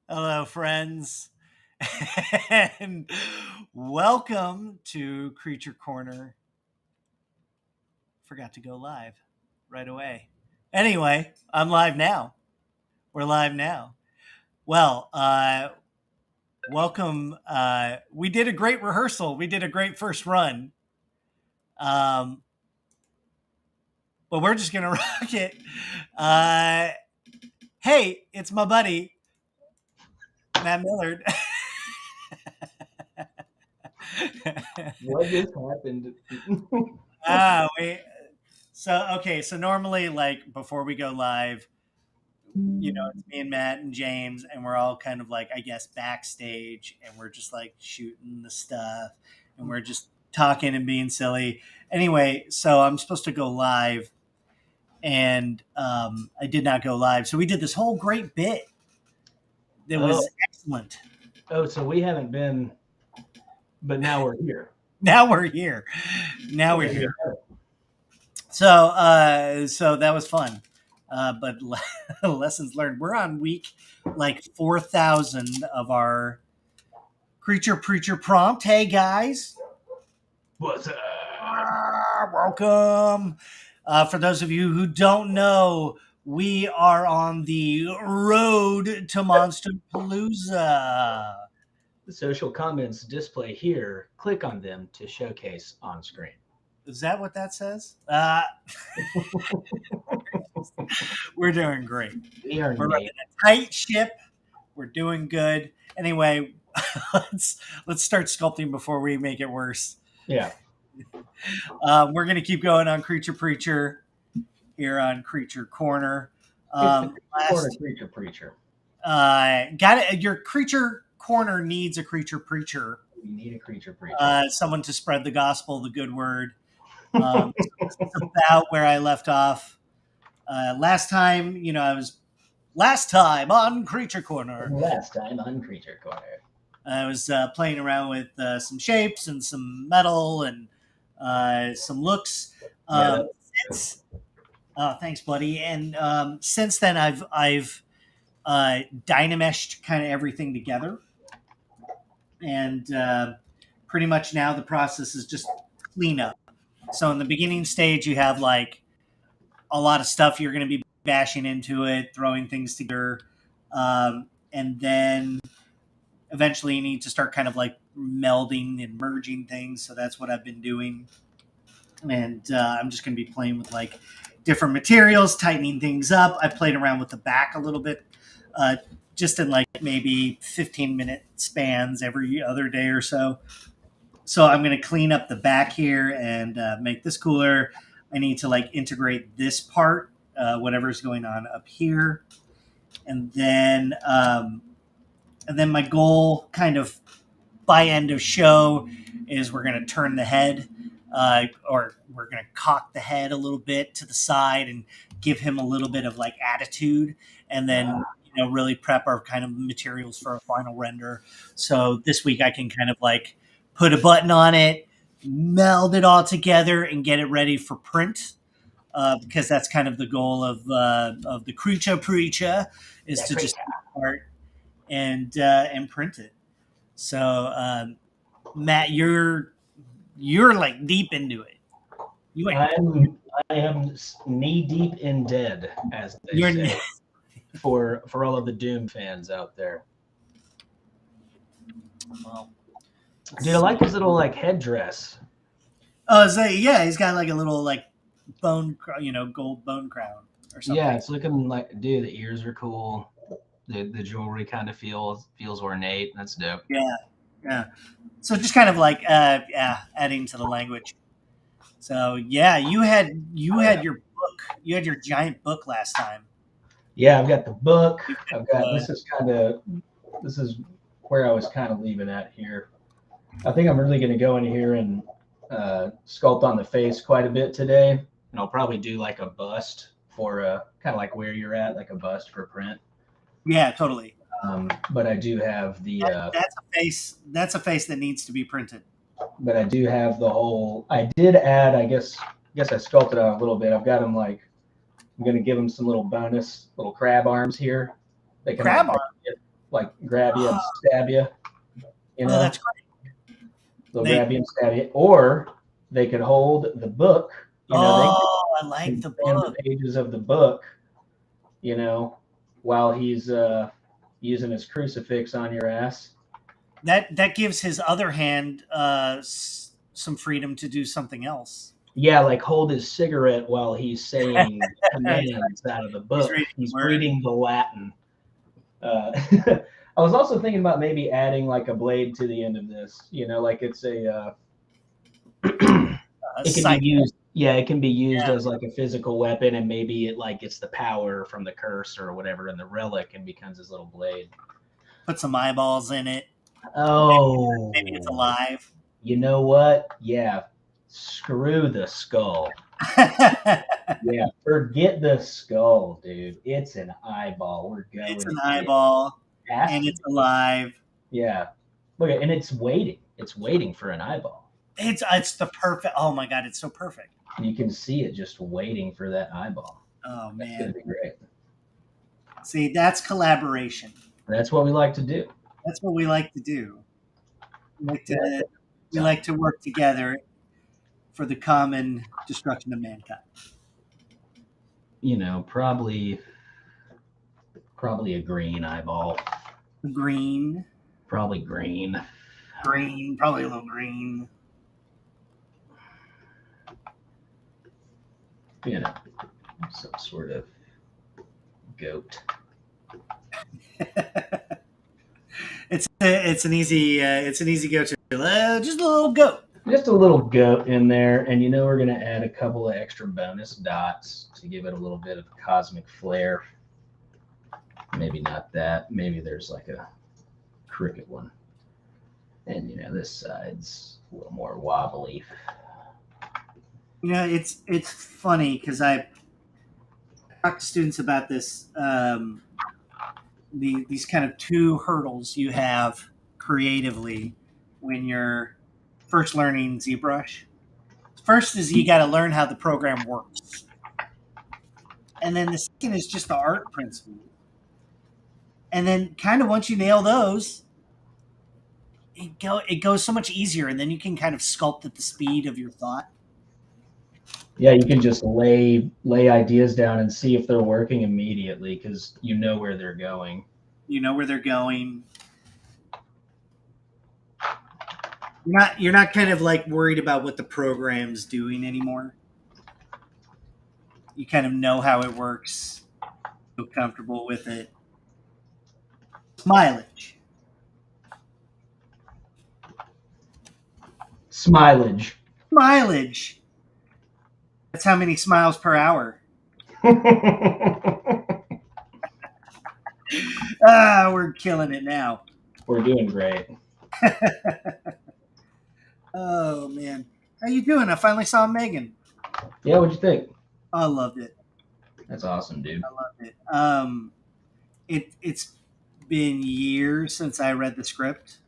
Hello, friends, and welcome to Creature Corner. Forgot to go live right away. Anyway, I'm live now. We're live now. Well, welcome. We did a great rehearsal. We did a great first run. But we're just gonna rock it. Hey, it's my buddy, Matt Millard. What just happened? So normally, like, before we go live, it's me and Matt and James, and we're all kind of like, I guess, backstage, and we're just like shooting the stuff, and we're just talking and being silly. Anyway, so I'm supposed to go live, and I did not go live. So we did this whole great bit that was excellent. Oh, so we haven't been, but now we're here. Now we're here. So that was fun. But lessons learned. We're on week like 4,000 of our Creature Preacher prompt. Hey guys, What's up? Welcome. For those of you who don't know, we are on the road to Monsterpalooza. The social comments display here. Click on them to showcase on screen. Is that what that says? We're doing great. We're running a tight ship. We're doing good. Anyway, let's start sculpting before we make it worse. Yeah. We're going to keep going on Creature Preacher here on Creature Corner. Creature Preacher. Got it. Your Creature Corner needs a Creature Preacher. We need a Creature Preacher. Someone to spread the gospel, the good word. So this is about where I left off. Last time on Creature Corner. I was playing around with some shapes and some metal and some looks. Thanks, buddy. And since then, I've dynameshed kind of everything together, and pretty much now the process is just cleanup. So in the beginning stage, you have like a lot of stuff you're going to be bashing into it, throwing things together, and then eventually you need to start kind of like melding and merging things. So that's what I've been doing. And I'm just going to be playing with like different materials, tightening things up. I played around with the back a little bit, just in like maybe 15-minute spans every other day or so. So I'm going to clean up the back here and make this cooler. I need to like integrate this part, whatever's going on up here. And then my goal kind of by end of show is we're going to turn the head, or we're going to cock the head a little bit to the side and give him a little bit of like attitude, and then really prep our kind of materials for a final render. So this week I can kind of like put a button on it, meld it all together, and get it ready for print. Because that's kind of the goal of the Creature Preacher is to just start and print it. So Matt, you're like deep into it. I am knee deep in dead, as they say, for all of the Doom fans out there. Well, dude, I like his little like headdress. Oh, yeah, he's got like a little like gold bone crown or something. Yeah, it's looking like, dude, the ears are cool. The jewelry kind of feels ornate. That's dope. Yeah. So just kind of like adding to the language. So yeah, you had your book. You had your giant book last time. Yeah, I've got the book. This is where I was kind of leaving at here. I think I'm really going to go in here and sculpt on the face quite a bit today, and I'll probably do like a bust for kind of like where you're at, like a bust for print. Yeah, totally. But I do have the that's a face that needs to be printed. But I do have the whole. I did add. I guess I sculpted out a little bit. I've got them like. I'm going to give them some little bonus little crab arms here. Crab arms. like grab you and stab you. You know, that's great. they'll grab you and stab you, or they could hold the book. You know, they I like the book. the pages of the book. You know, while he's using his crucifix on your ass. That gives his other hand some freedom to do something else. Yeah, like hold his cigarette while he's saying commands out of the book. He's reading the Latin. I was also thinking about maybe adding like a blade to the end of this. You know, like it's a it can be used. Yeah, it can be used as like a physical weapon, and maybe it like gets the power from the curse or whatever in the relic and becomes his little blade. Put some eyeballs in it. Oh, maybe it's alive. You know what? Yeah, screw the skull. Yeah, forget the skull, dude. It's an eyeball. We're going. It's an eyeball, and it's alive. Yeah, look at, and it's waiting. It's waiting for an eyeball. It's the perfect. Oh my god, it's so perfect. You can see it just waiting for that eyeball. Oh man, that's gonna be great. See, that's collaboration. That's what we like to do. That's what we like to do. We like to work together for the common destruction of mankind. You know, probably a green eyeball. Green. Probably green. Green. Probably a little green. You know, some sort of goat. It's an easy go-to. Just a little goat. Just a little goat in there, and you know we're gonna add a couple of extra bonus dots to give it a little bit of cosmic flair. Maybe not that. Maybe there's like a cricket one, and you know this side's a little more wobbly. You know, it's funny because I talk to students about this. These kind of two hurdles you have creatively when you're first learning ZBrush. First is you got to learn how the program works, and then the second is just the art principle. And then, kind of once you nail those, it goes so much easier, and then you can kind of sculpt at the speed of your thought. Yeah, you can just lay ideas down and see if they're working immediately because you know where they're going. You know where they're going. You're not kind of like worried about what the program's doing anymore. You kind of know how it works. Feel comfortable with it. Mileage. Smilage. Mileage. That's how many smiles per hour. We're killing it now. We're doing great. Oh man, how you doing? I finally saw Megan. Yeah, what'd you think? I loved it. That's awesome, dude. I loved it. It's been years since I read the script,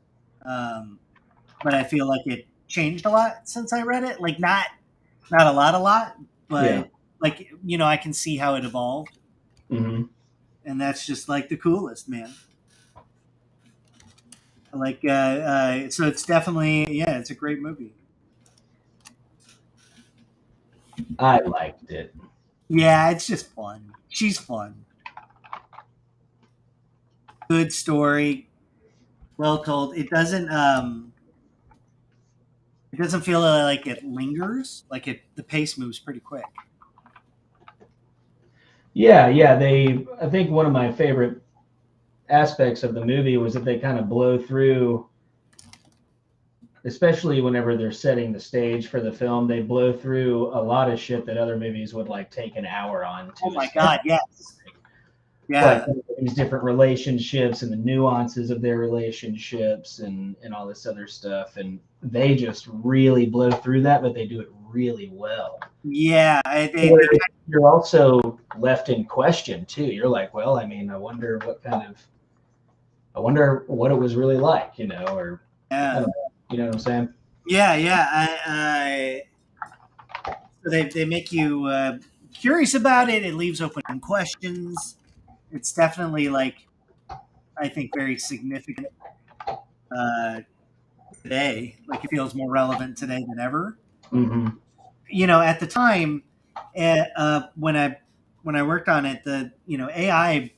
but I feel like it changed a lot since I read it. Like not a lot, but like you know, I can see how it evolved, and that's just like the coolest, man. Like so it's definitely it's a great movie. I liked it. Yeah, it's just fun. She's fun. Good story, well told. It doesn't feel like it lingers. Like the pace moves pretty quick. Yeah. I think one of my favorite aspects of the movie was that they kind of blow through, especially whenever they're setting the stage for the film, they blow through a lot of shit that other movies would like take an hour on. Oh my God, yes. Yeah. Like these different relationships and the nuances of their relationships and all this other stuff. And they just really blow through that, but they do it really well. Yeah. You're also left in question too. You're like, well, I mean, I wonder what it was really like, you know, or you know what I'm saying? Yeah. So they make you curious about it. It leaves open questions. It's definitely like I think, very significant today. Like, it feels more relevant today than ever. Mm-hmm. At the time, when I worked on it, the AI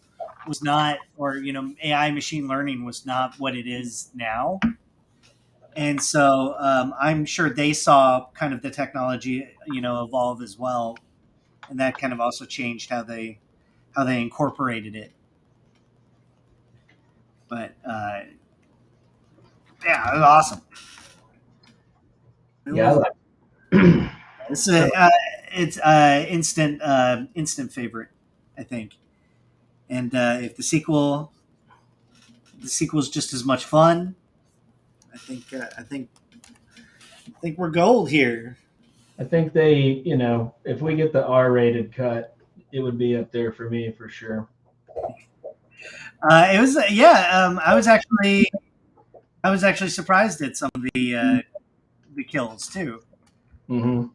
was not, or AI machine learning was not what it is now. And so I'm sure they saw kind of the technology, evolve as well, and that kind of also changed how they incorporated it. But yeah, it was awesome. It's instant favorite, I think. And if the sequel's just as much fun, I think we're gold here. I think they, if we get the R-rated cut, it would be up there for me for sure. It was I was actually surprised at some of the kills too. Mm-hmm.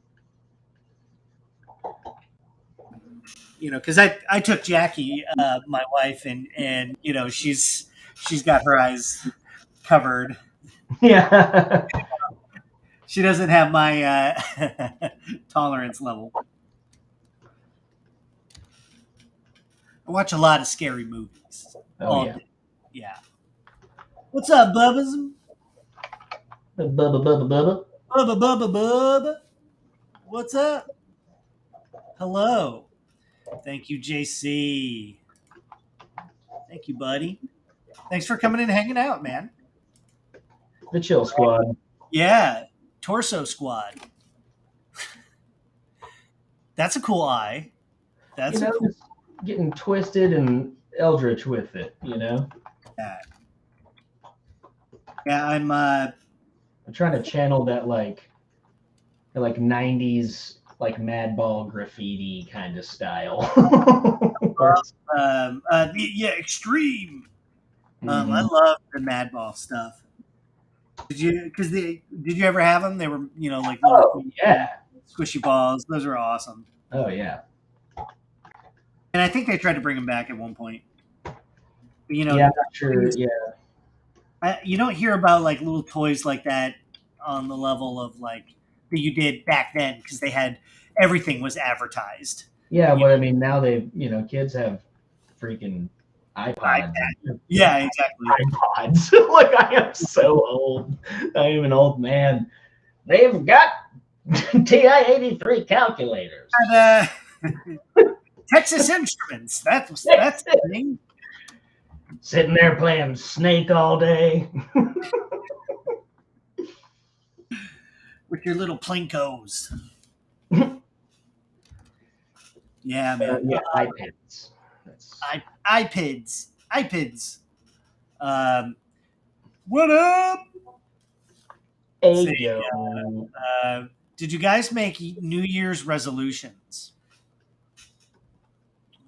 Because I took Jackie, my wife, and she's got her eyes covered. Yeah. She doesn't have my tolerance level. I watch a lot of scary movies. Oh, yeah. Yeah. What's up, Bubbas? Bubba. Bubba. What's up? Hello. Thank you, JC. Thank you, buddy. Thanks for coming and hanging out, man. The Chill Squad. Yeah. Torso Squad. That's a cool eye. That's just getting twisted and eldritch with it, Yeah, I'm trying to channel that like 90s like Madball graffiti kind of style. yeah, extreme. I love the Madball stuff. Did you ever have them? They were like little squishy balls. Those were awesome. Oh yeah. And I think they tried to bring them back at one point. But, yeah, I'm not sure. Yeah. You don't hear about like little toys like that on the level of like that you did back then, because they had everything was advertised. Yeah, but I mean now they kids have freaking iPods. Yeah, exactly. iPods. Like, I am so old. I am an old man. They've got TI-83 calculators. And, Texas Instruments. That's the thing. Sitting there playing Snake all day. With your little Plinkos. Yeah, man. iPads. iPads. What up? Hey, did you guys make New Year's resolutions?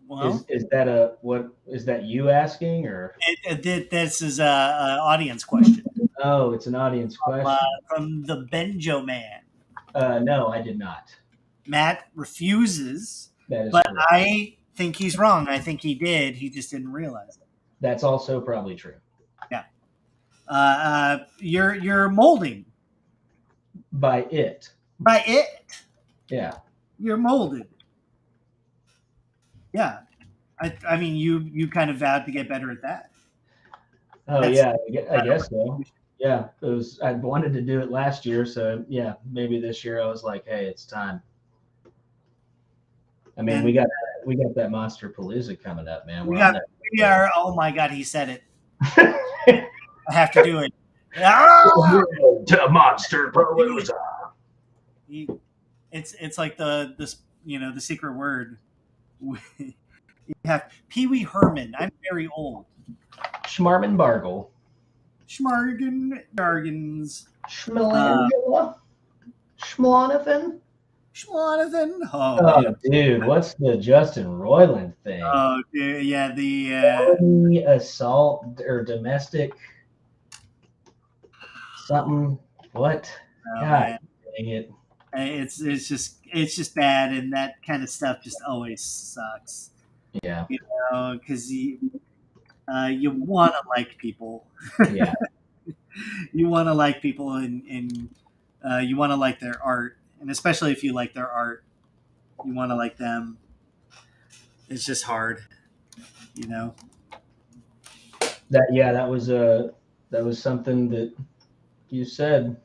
Well, is that what is that you asking, or this is a audience question? Oh, it's an audience question from the Benjo Man. No, I did not. Matt refuses, that is but correct. I think he's wrong. I think he did. He just didn't realize it. That's also probably true. Yeah. You're molding. By it. Yeah. You're molded. Yeah. I mean, you kind of vowed to get better at that. Oh, I guess so. Yeah, I wanted to do it last year, so yeah, maybe this year I was like, hey, it's time. I mean, we got that Monster Palooza coming up, man. We are. Oh my God, he said it. I have to do it. To Monster Palooza. It's like the secret word. You have Pee Wee Herman. I'm very old. Schmarman Bargle. Schmargen-Dargens. Schmlonathan. Oh, dude, what's the Justin Roiland thing? Oh, dude, yeah, the felony assault or domestic something. What? God dang it! It's just bad, and that kind of stuff just always sucks. Yeah, because You want to like people. Yeah. You want to like people, and you want to like their art, and especially if you like their art, you want to like them. It's just hard, you know. That was something that you said.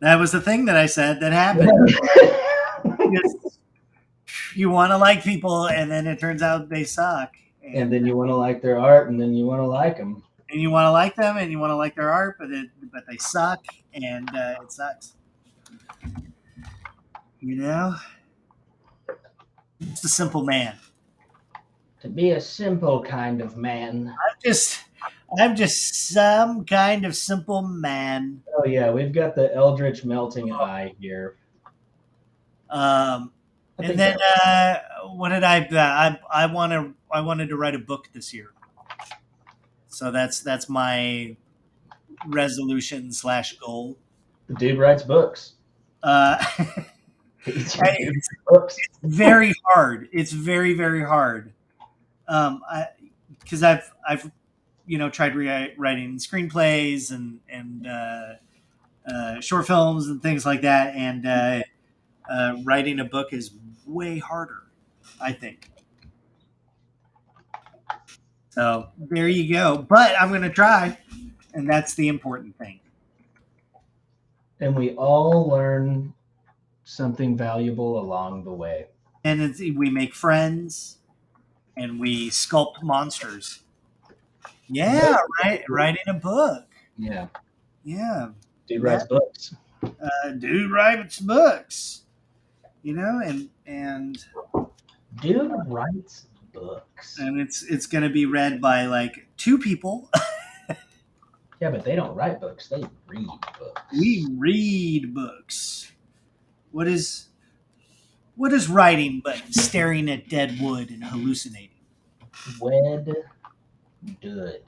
That was the thing that I said that happened. You want to like people, and then it turns out they suck. And then you want to like their art, and then you want to like them. And you want to like them, and you want to like their art, but they suck, and it sucks. You know, it's a simple man. To be a simple kind of man. I'm just some kind of simple man. Oh yeah, we've got the Eldritch melting eye here. And then what did I wanted to write a book this year. So that's my resolution / goal. The dude writes books. It's very hard. It's very, very hard. Because I've tried writing screenplays and short films and things like that, and writing a book is way harder, I think. So there you go. But I'm going to try, and that's the important thing. And we all learn something valuable along the way. And we make friends, and we sculpt monsters. Yeah, right. Writing a book. Yeah. Yeah. Dude writes books. Dude writes books. You know, and dude writes books. And it's going to be read by like 2 people. Yeah, but they don't write books. They read books. We read books. What is writing but staring at dead wood and hallucinating? Wed good.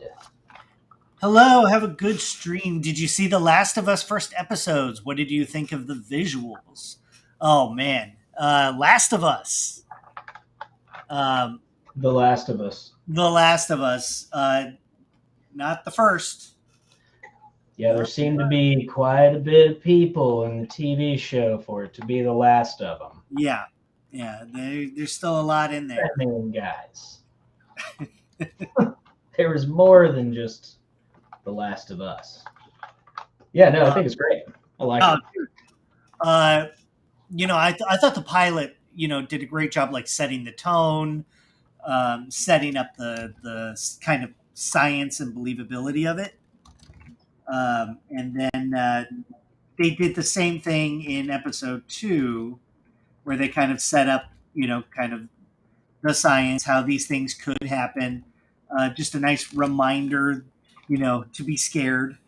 Hello, have a good stream. Did you see The Last of Us first episodes? What did you think of the visuals? Oh man, Last of Us. The Last of Us. The Last of Us. Not the first. Yeah, there seemed to be quite a bit of people in the TV show for it to be the last of them. Yeah. There's still a lot in there. I mean, guys, there was more than just The Last of Us. Yeah, no, I think it's great. I like it. Dude. I thought the pilot, did a great job, like setting the tone, setting up the kind of science and believability of it. And then they did the same thing in episode 2, where they kind of set up, kind of the science, how these things could happen. Just a nice reminder, to be scared.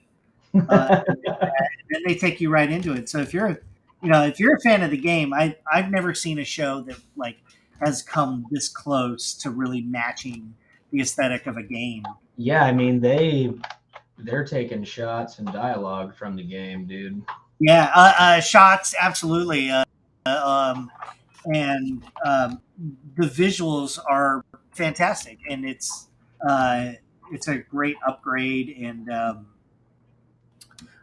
And then they take you right into it. So if you're a fan of the game, I've never seen a show that like has come this close to really matching the aesthetic of a game. Yeah, I mean they're taking shots and dialogue from the game, dude. Yeah, shots, absolutely. And the visuals are fantastic, and it's a great upgrade. And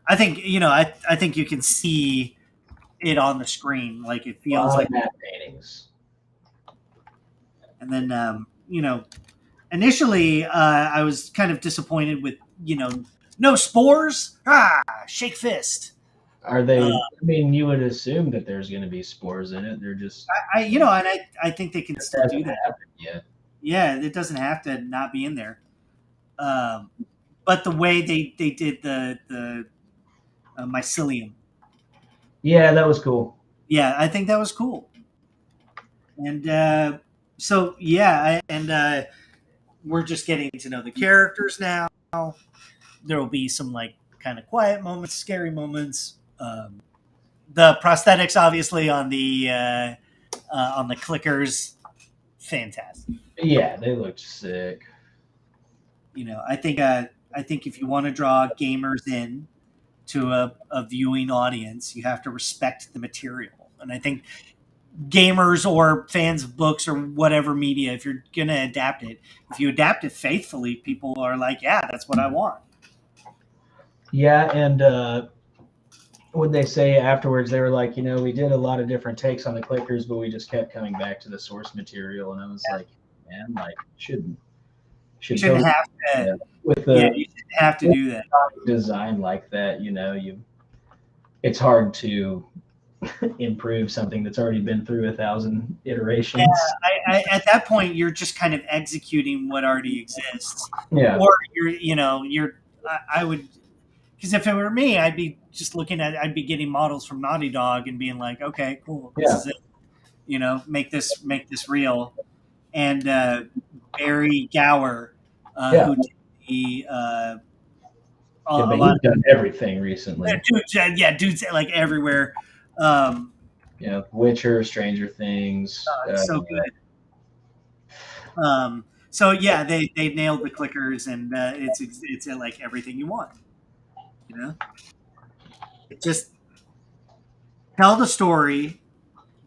I think I think you can see it on the screen, like it feels like map paintings. And then initially I was kind of disappointed with no spores. Shake fist. Are they? I mean, you would assume that there's going to be spores in it. They're just. I think they can still do that. Yeah. Yeah, it doesn't have to not be in there. But the way they did the mycelium. Yeah, that was cool. Yeah, I think that was cool. And so yeah, and we're just getting to know the characters now. There will be some like kind of quiet moments, scary moments. The prosthetics, obviously, on the clickers, fantastic. Yeah, they looked sick. I think if you want to draw gamers in to a viewing audience, you have to respect the material, and I think gamers or fans of books or whatever media, if you're going to adapt it, if you adapt it faithfully, people are like, yeah, that's what I want. Yeah, and what they say afterwards, they were like, we did a lot of different takes on the clickers, but we just kept coming back to the source material. And I was like, man, like should You shouldn't totally, have to. with Yeah, the you shouldn't have to do that. design like that, it's hard to improve something that's already been through 1,000 iterations. Yeah, at that point, you're just kind of executing what already exists. Yeah. Or I would, because if it were me, I'd be just I'd be getting models from Naughty Dog and being like, okay, cool, this is it. Make this real. And Barry Gower, who did the he's done everything recently. Dude's like everywhere. Witcher, Stranger Things. So good. So yeah, they nailed the clickers, and it's like everything you want. It just tell the story,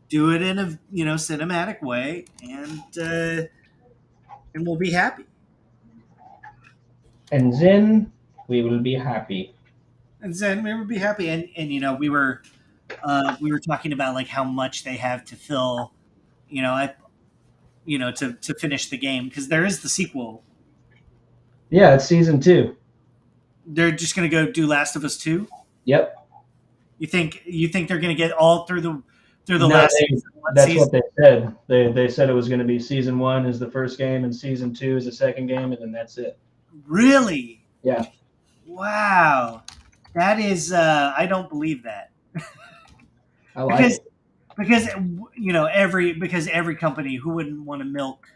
do it in a cinematic way, and we'll be happy. And then we will be happy. And we were talking about like how much they have to fill, to finish the game, because there is the sequel. Yeah, it's season 2. They're just going to go do Last of Us 2. Yep. You think they're going to get all through the last season? That's what they said. They said it was going to be season 1 is the first game and season 2 is the second game, and then that's it. Really? Yeah. Wow. That is I don't believe that. I like it. Because every company, who wouldn't want to milk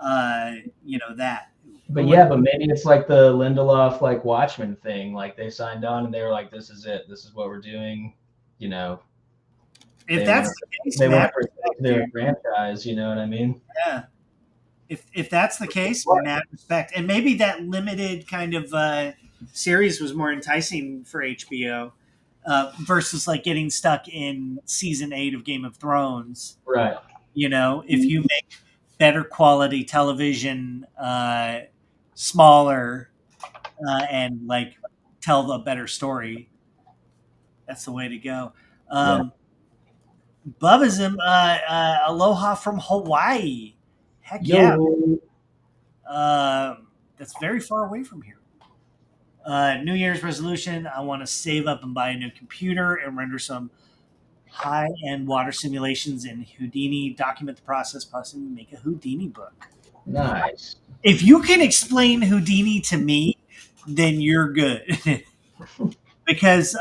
that. But maybe it's like the Lindelof like Watchmen thing. Like they signed on and they were like, "This is it. This is what we're doing." If that's the case, they want to protect their franchise. You know what I mean? Yeah. If that's the case, mad respect. And maybe that limited kind of series was more enticing for HBO versus like getting stuck in season 8 of Game of Thrones. Right. If you make better quality television, smaller, and like tell a better story, that's the way to go. Bubba's aloha from Hawaii. Heck yeah. That's very far away from here. New Year's resolution: I want to save up and buy a new computer and render some high-end water simulations in Houdini, document the process, possibly make a Houdini book. Nice. If you can explain Houdini to me, then you're good. Because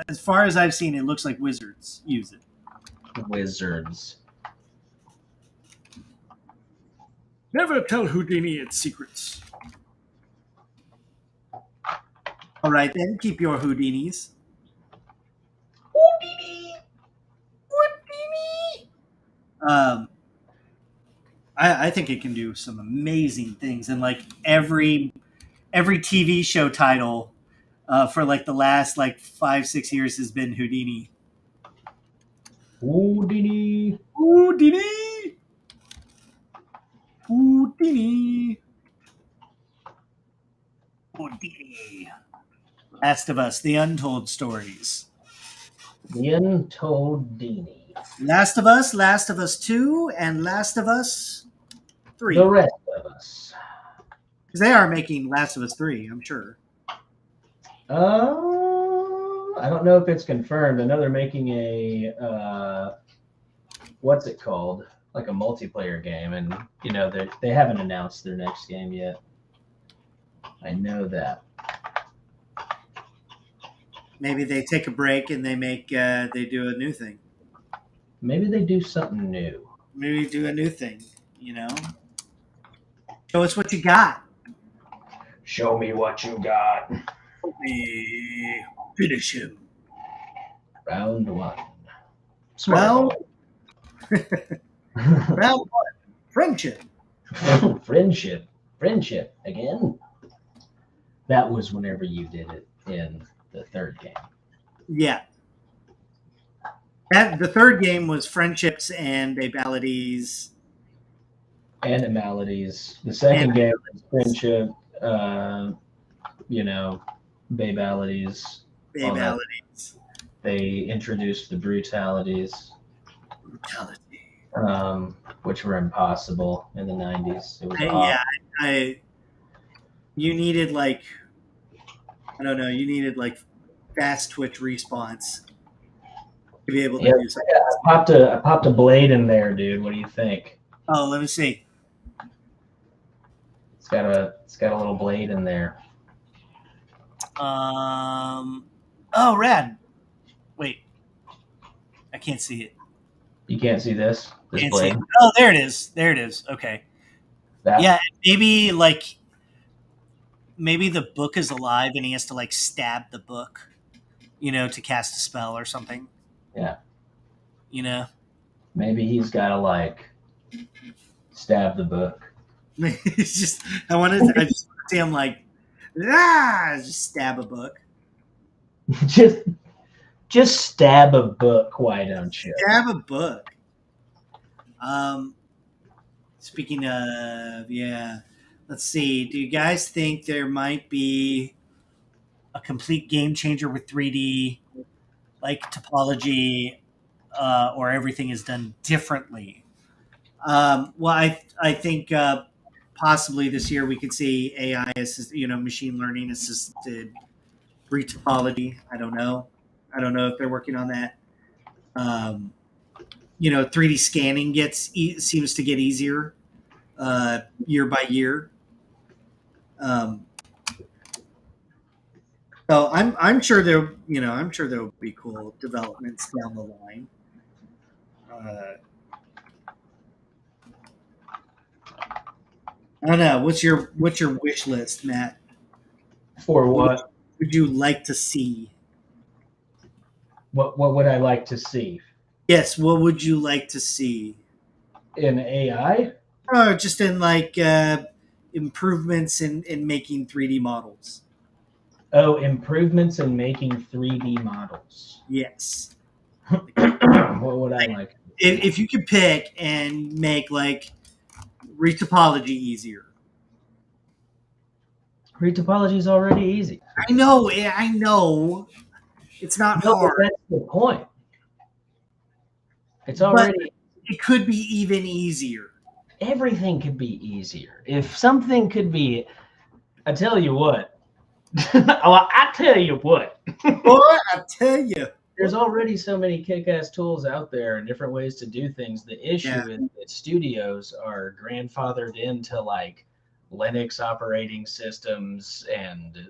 as far as I've seen, it looks like wizards use it. Wizards. Never tell Houdini its secrets. All right, then. Keep your Houdinis. Houdini! I think it can do some amazing things. And, like, every TV show title for, like, the last, 5-6 years has been Houdini. Houdini! Houdini! Houdini! Houdini! Last of Us, The Untold Stories. The Untold Dini. Last of Us 2, and Last of Us 3. The rest of us. Because they are making Last of Us 3, I'm sure. I don't know if it's confirmed. I know they're making a, what's it called? Like a multiplayer game. And, they haven't announced their next game yet. I know that. Maybe they take a break and they do a new thing. Maybe they do something new. Maybe do a new thing, Show us what you got. Show me what you got. Finish him. Round 1. Round 1. Friendship. Friendship again. That was whenever you did it in the third game. Yeah. The third game was Friendships and Babalities. Animalities. The second game was Friendship, Babalities. All that. Babalities. They introduced the brutalities, Brutality. which were impossible in the 90s. It was Yeah, you needed like, I don't know, you needed like fast twitch response to be able to do something. I popped a blade in there, dude. What do you think? Oh, let me see. It's got a little blade in there. Oh, rad. Wait, I can't see it. You can't see this Can't blade? see it. Oh, there it is. There it is. Okay. Yeah, maybe the book is alive and he has to like stab the book, to cast a spell or something. Yeah. Maybe he's got to like stab the book. It's just I just want to see him like just stab a book. Just stab a book, why don't you? Stab a book. Speaking of, yeah, let's see. Do you guys think there might be a complete game changer with 3D, like topology, or everything is done differently? Well, I think possibly this year we could see AI machine learning assisted retopology. I don't know if they're working on that. 3D scanning seems to get easier year by year. So I'm sure there will be cool developments down the line. I don't know. What's your wish list, Matt? For what? Would you like to see? What would I like to see? Yes, what would you like to see? In AI? Or just in like improvements in making 3D models. Oh, improvements in making 3D models. Yes. What would I like? If you could pick and make like retopology easier. Retopology is already easy. I know. It's not hard. That's the point. It's already. But it could be even easier. Everything could be easier. If something could be, I tell you what. I tell you what. Boy, I tell you. There's already so many kick-ass tools out there and different ways to do things. The issue is that studios are grandfathered into like Linux operating systems and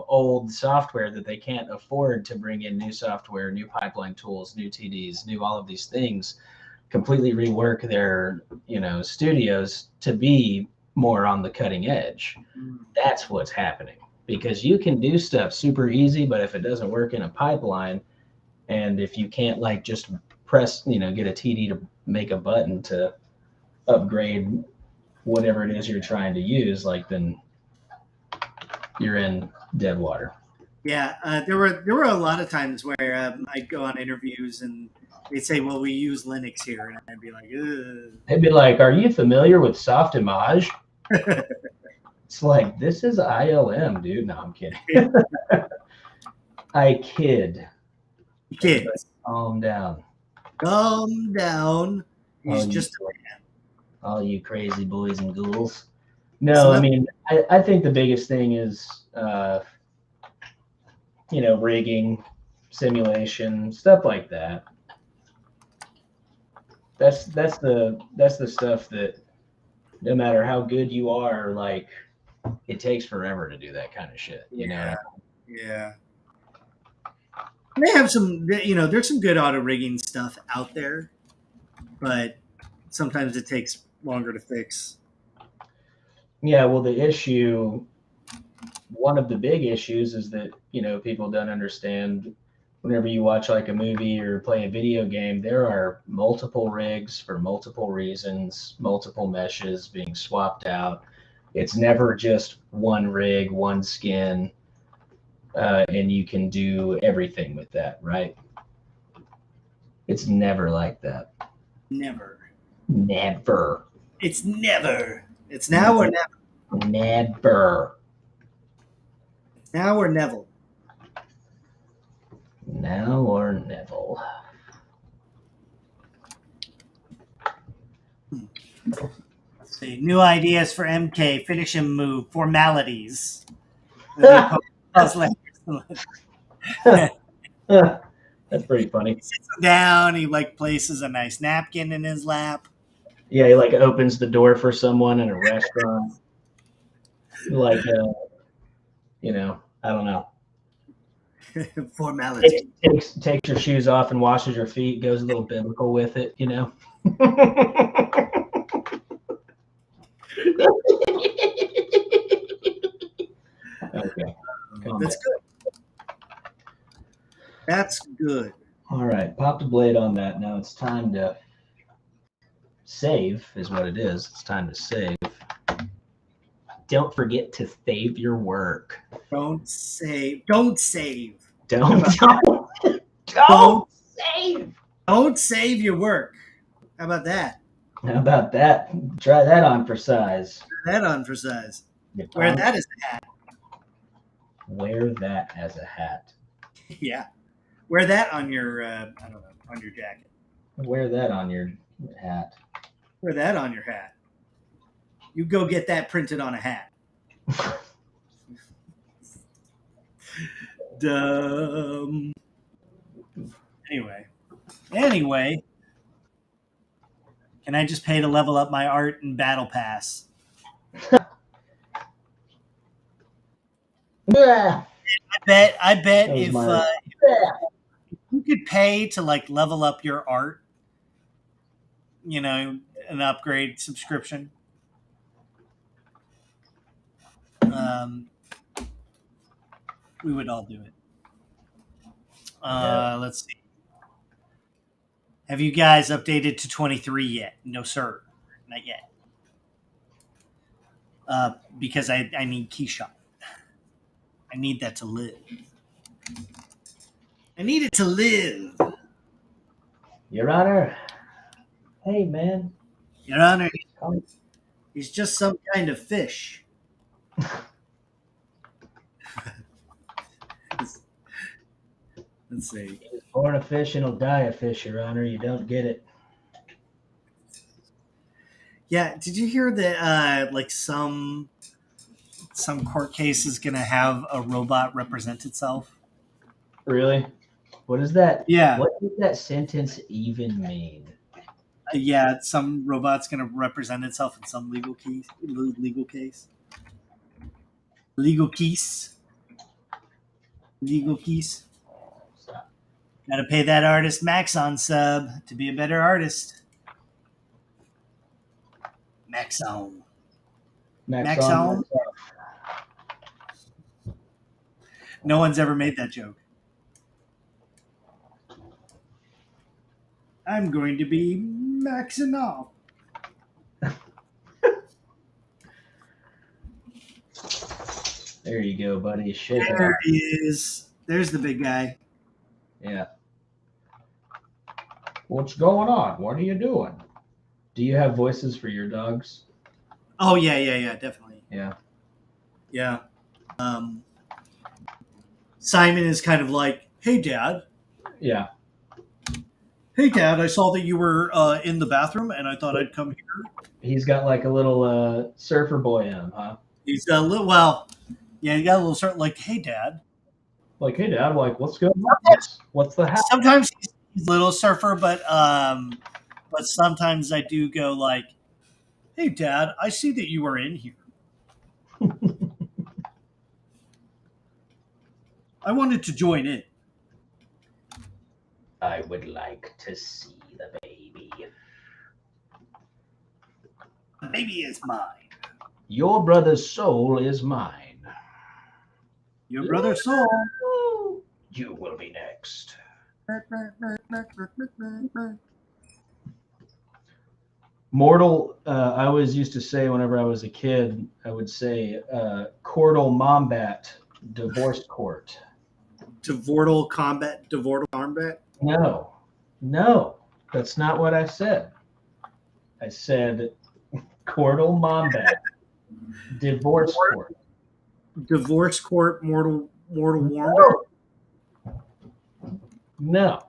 old software that they can't afford to bring in new software, new pipeline tools, new TDs, new all of these things, completely rework their studios to be more on the cutting edge. That's what's happening, because you can do stuff super easy, but if it doesn't work in a pipeline, and if you can't like just press, get a TD to make a button to upgrade whatever it is you're trying to use, like then you're in dead water. Yeah, there were a lot of times where I'd go on interviews and they'd say, "Well, we use Linux here," and I'd be like, "Ugh." They'd be like, "Are you familiar with Softimage?" It's like, this is ILM, dude. No, I'm kidding. I kid. Kids, calm down. Calm down. He's just a man. All you crazy boys and ghouls. No, I mean, I think the biggest thing is, rigging, simulation, stuff like that. That's the stuff that no matter how good you are, like it takes forever to do that kind of shit. You know? Yeah. They have some, there's some good auto rigging stuff out there, but sometimes it takes longer to fix. Yeah, well, one of the big issues is that, people don't understand whenever you watch like a movie or play a video game, there are multiple rigs for multiple reasons, multiple meshes being swapped out. It's never just one rig, one skin. And you can do everything with that, right? It's never like that. Never. Never. It's never. It's now or never. Never. Now or Neville. Now or Neville. Let's see. New ideas for MK. Finish him move. Formalities. That's pretty funny. He sits him down. He like places a nice napkin in his lap. Yeah, he like opens the door for someone in a restaurant. Like, you know, I don't know. Formality. Takes your shoes off and washes your feet. Goes a little biblical with it, you know. Okay. That's good. That's good. All right, popped a blade on that. Now it's time to save, is what it is. It's time to save. Don't forget to save your work. Don't save. Don't save. Don't save. Don't save your work. How about that? How about that? Try that on for size. Try that on for size. Wear that as a hat. Wear that as a hat. Yeah. Wear that on your, I don't know, on your jacket. Wear that on your hat. Wear that on your hat. You go get that printed on a hat. Dumb. Anyway. Can I just pay to level up my art and battle pass? I bet if you could pay to like level up your art, you know, an upgrade subscription. We would all do it. Let's see. Have you guys updated to 23 yet? No, sir. Not yet. Because I need Keyshot. I need that to live. I need it to live. Your Honor. Hey, man. Your Honor, he's just some kind of fish. Let's see. He was born a fish and he'll die a fish, Your Honor. You don't get it. Yeah, did you hear that like some court case is going to have a robot represent itself? Really? What is that? Yeah. What does that sentence even mean? Yeah, some robot's going to represent itself in some legal case. Got to pay that artist Max on sub to be a better artist. Max on. No one's ever made that joke. I'm going to be maxing off. There you go, buddy. Shake it. There he is. There's the big guy. Yeah. What's going on? What are you doing? Do you have voices for your dogs? Oh, yeah, definitely. Yeah. Simon is kind of like, hey, Dad. Yeah. Hey, Dad, I saw that you were in the bathroom, and I thought I'd come here. He's got like a little surfer boy in him, huh? He's got a little, he got a little sort like, hey, Dad. Like, hey, Dad, like, what's going on? What's the hat? Sometimes he's a little surfer, but sometimes I do go like, hey, Dad, I see that you are in here. I wanted to join in. I would like to see the baby. The baby is mine. Your brother's soul is mine. Your brother's soul. You will be next. Mortal, I always used to say whenever I was a kid, I would say Cordal Mombat, Divorce Court. Divortal combat? No, No, that's not what I said. I said Cordal Mombat. Divorce court. Divorce court, mortal wombat. No.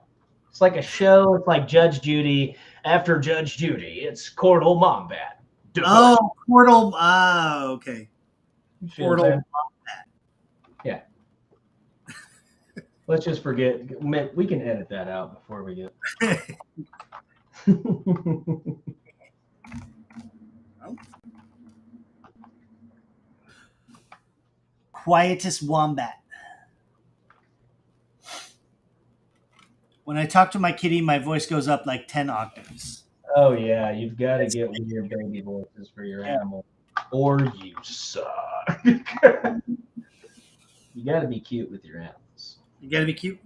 It's like a show. It's like Judge Judy. After Judge Judy, it's Cordal Mombat. Divorce. Oh, portal. Okay. Portal. Yeah. Let's just forget. We can edit that out before we get. Quietus wombat. When I talk to my kitty, my voice goes up like 10 octaves. Oh yeah, you've got to get weird baby voices for your animal, or you suck. You got to be cute with your animals. You got to be cute.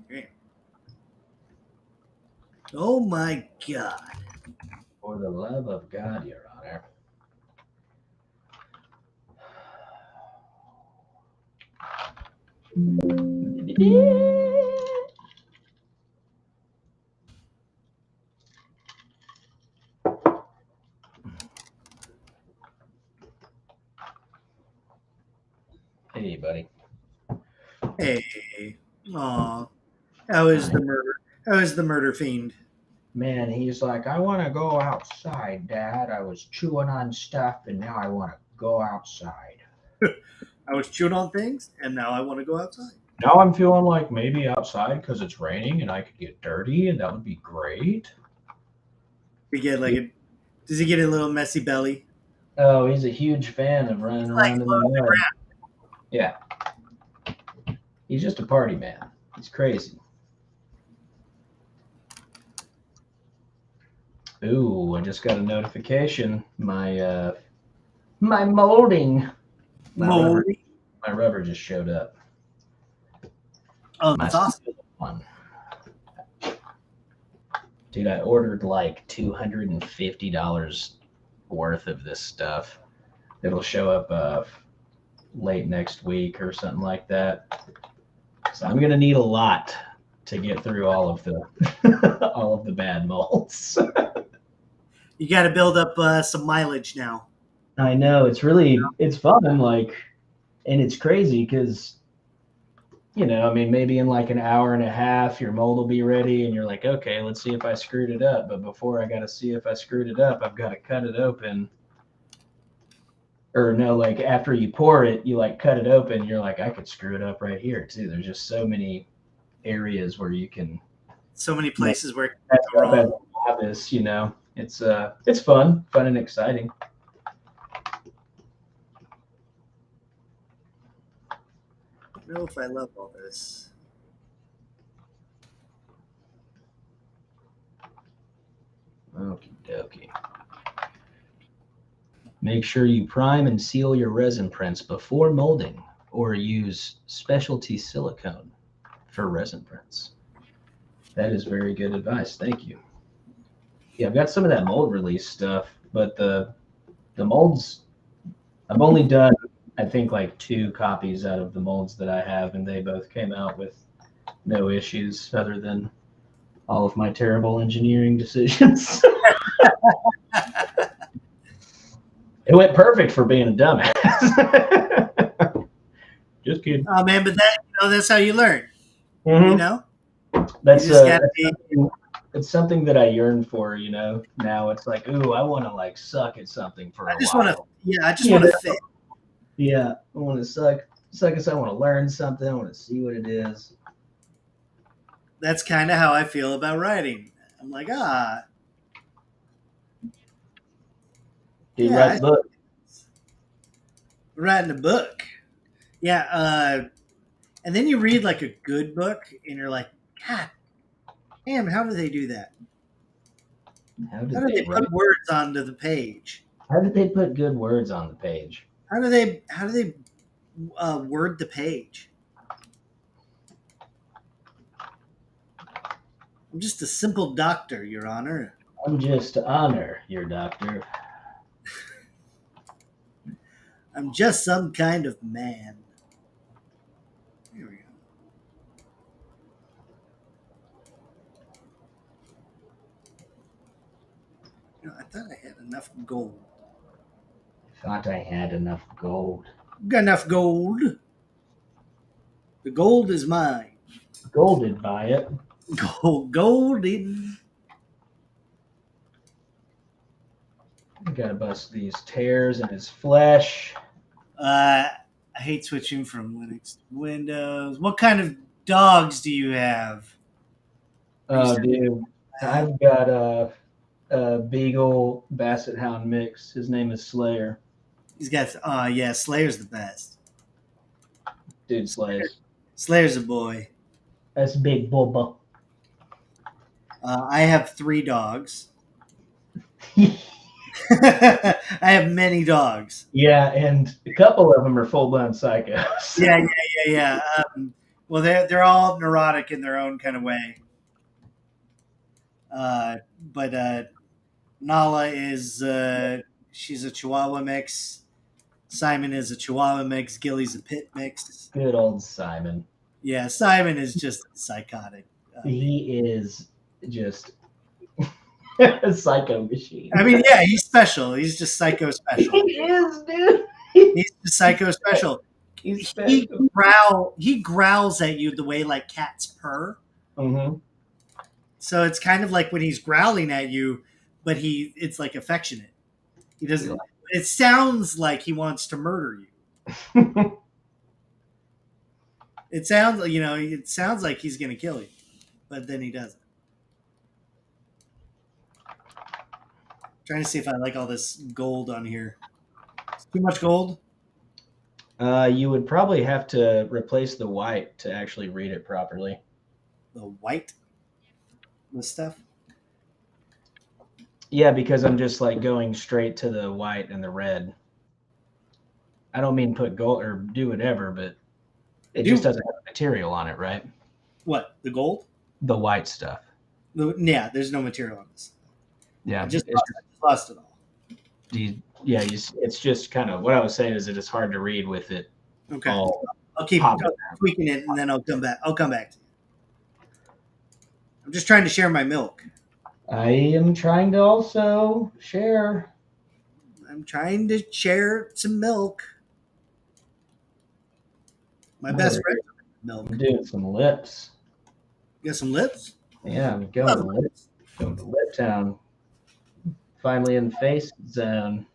Oh my God! For the love of God, Your Honor. Hey, buddy. Hey, aw, how is the murder? How is the murder fiend? Man, he's like, I want to go outside, Dad. I was chewing on stuff, and now I want to go outside. I was chewing on things, and now I want to go outside. Now I'm feeling like maybe outside because it's raining and I could get dirty, and that would be great. You get like does he get a little messy belly? Oh, he's a huge fan of running around in the mud. Yeah. He's just a party man. He's crazy. Ooh, I just got a notification. My molding. My rubber just showed up. Oh, that's awesome. One. Dude, I ordered like $250 worth of this stuff. It'll show up late next week or something like that. So I'm gonna need a lot to get through all of the all of the bad molds. You got to build up some mileage now. I know, it's fun, like, and it's crazy because, you know, I mean, maybe in like an hour and a half, your mold will be ready, and you're like, okay, let's see if I screwed it up. But before I got to see if I screwed it up, I've got to cut it open. Or no, like after you pour it, you like cut it open. You're like, I could screw it up right here too. There's just so many areas where you can. So many places where that's novice, you know. It's fun and exciting. I don't know if I love all this. Okie dokie. Make sure you prime and seal your resin prints before molding, or use specialty silicone for resin prints. That is very good advice. Thank you. Yeah, I've got some of that mold release stuff, but the molds, I've only done, I think, like 2 copies out of the molds that I have, and they both came out with no issues other than all of my terrible engineering decisions. It went perfect for being a dumbass. Just kidding. Oh man, but that's how you learn. Mm-hmm. You know, that's it's something that I yearn for. You know, now it's like, ooh, I want to like suck at something for a while. I just want to fit. Yeah, I want to suck. I guess I want to learn something. I want to see what it is. That's kind of how I feel about writing. I'm like, He writes a book. Writing a book. Yeah. And then you read like a good book and you're like, God damn, how do they do that? How do they put words onto the page? How did they put good words on the page? How do they word the page? I'm just a simple doctor, Your Honor. I'm just to honor your doctor. I'm just some kind of man. Here we go. I thought I had enough gold. Thought I had enough gold. Got enough gold. The gold is mine. Golded by it. Golden. Gotta bust these tears in his flesh. I hate switching from Linux to Windows. What kind of dogs do you have? Oh, dude. I've got a Beagle Basset Hound mix. His name is Slayer. He's got, yeah, Slayer's the best. Dude slays. Slayer's a boy. That's Big Bubba. I have 3 dogs. I have many dogs. Yeah, and a couple of them are full-blown psychos. Yeah. Well, they're all neurotic in their own kind of way. But Nala is she's a Chihuahua mix. Simon is a Chihuahua mix. Gilly's a Pit mix. Good old Simon. Yeah, Simon is just psychotic. He is just a psycho machine. I mean, yeah, he's special. He's just psycho special. He is, dude. He's just psycho special. He's special. He growls at you the way like cats purr. Mm-hmm. So it's kind of like when he's growling at you, but it's like affectionate. He doesn't. It sounds like he wants to murder you. It sounds like he's going to kill you, but then he doesn't. Trying to see if I like all this gold on here. Too much gold? You would probably have to replace the white to actually read it properly. The white? The stuff? Yeah, because I'm just like going straight to the white and the red. I don't mean put gold or do whatever, but it just doesn't have material on it, right? What? The gold? The white stuff. Yeah, there's no material on this. Yeah, I just lost it all. It's just kind of what I was saying is that it's hard to read with it. Okay, I'll keep tweaking it, and then I'll come back. I'll come back to you. I'm just trying to share my milk. I am trying to also share. I'm trying to share some milk. My best friend milk. I'm doing some lips. You got some lips? Yeah, I'm going to lips. Going to Lip Town. Finally in the face zone.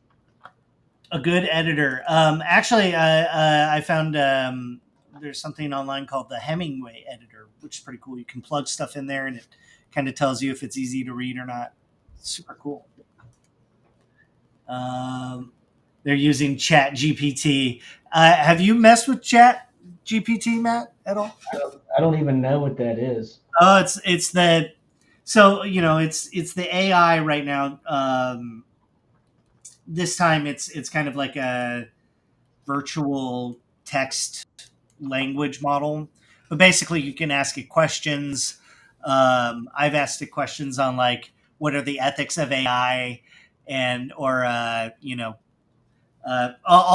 A good editor. Actually, I found there's something online called the Hemingway editor, which is pretty cool. You can plug stuff in there, and it kind of tells you if it's easy to read or not. It's super cool. They're using Chat GPT. Have you messed with Chat GPT, Matt, at all? I don't even know what that is. Oh, it's the it's the AI right now. This time it's kind of like a virtual text language model, but basically you can ask it questions. I've asked it questions on like what are the ethics of AI, and all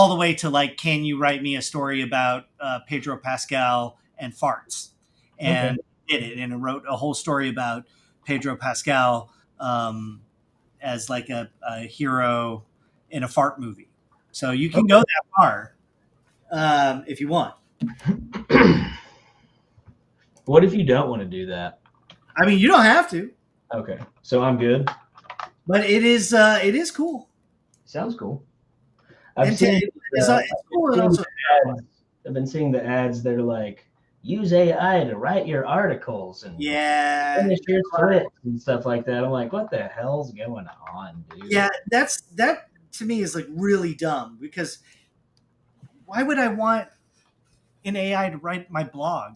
the way to like, can you write me a story about Pedro Pascal and farts? And did it, and it wrote a whole story about Pedro Pascal as like a hero in a fart movie. So you can go that far if you want. What if you don't want to do that? I mean, you don't have to. Okay, so I'm good. But it is cool. Sounds cool. I've been seeing the ads that are like, use AI to write your articles and finish your scripts and stuff like that. I'm like, what the hell's going on, dude? Yeah, that to me is like really dumb, because why would I want an AI to write my blog?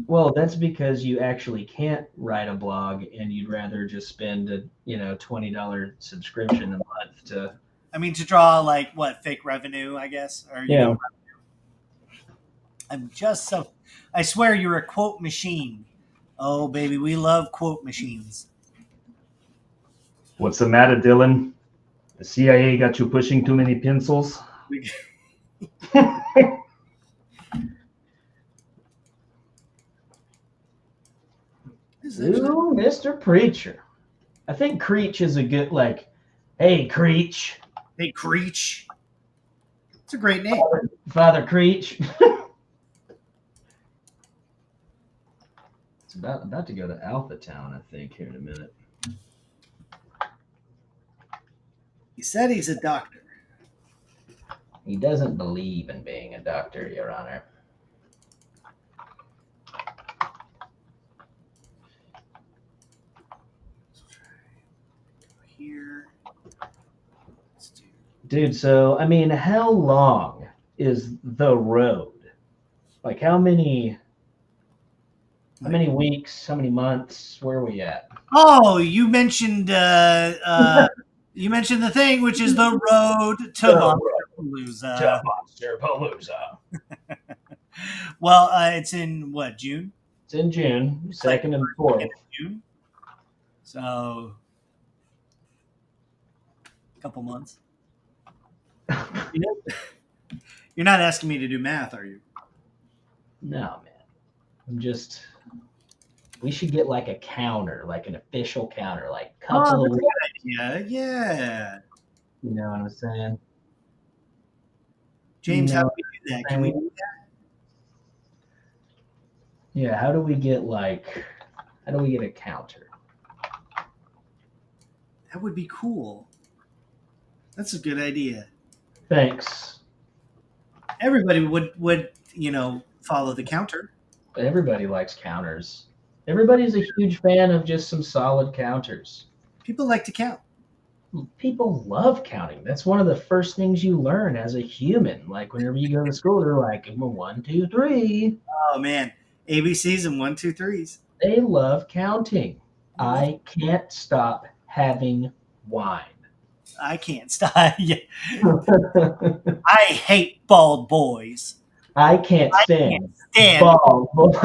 Well, that's because you actually can't write a blog, and you'd rather just spend a $20 subscription a month to. I mean, to draw like what, fake revenue, I guess, or I'm just so. I swear you're a quote machine. Oh, baby, we love quote machines. What's the matter, Dylan? The CIA got you pushing too many pencils? Ooh, Mr. Preacher. I think Creech is a good, like, Hey, Creech. Hey, Creech. It's a great name. Father Creech. It's about to go to Alpha Town, I think, here in a minute. He said he's a doctor. He doesn't believe in being a doctor, Your Honor. Here. Let's do. Dude, so, I mean, how long is the road? Like, how many weeks, how many months, where are we at? Oh, you mentioned the thing, which is the road to Monsterpalooza. Monsterpalooza. Well, it's in what, June? It's in June, 2nd and 4th. June. So, a couple months. You're not asking me to do math, are you? No, man. We should get like a counter, like an official counter, like couple of weeks. Yeah. You know what I'm saying? James, how do we do that? Can we do that? Yeah, how do we get a counter? That would be cool. That's a good idea. Thanks. Everybody would follow the counter. Everybody likes counters. Everybody's a huge fan of just some solid counters. People like to count. People love counting. That's one of the first things you learn as a human. Like whenever you go to school, they're like 1, 2, 3. Oh man, ABCs and 1, 2, 3s. They love counting. I can't stop having wine. I can't stop. I hate bald boys. I can't stand bald boys.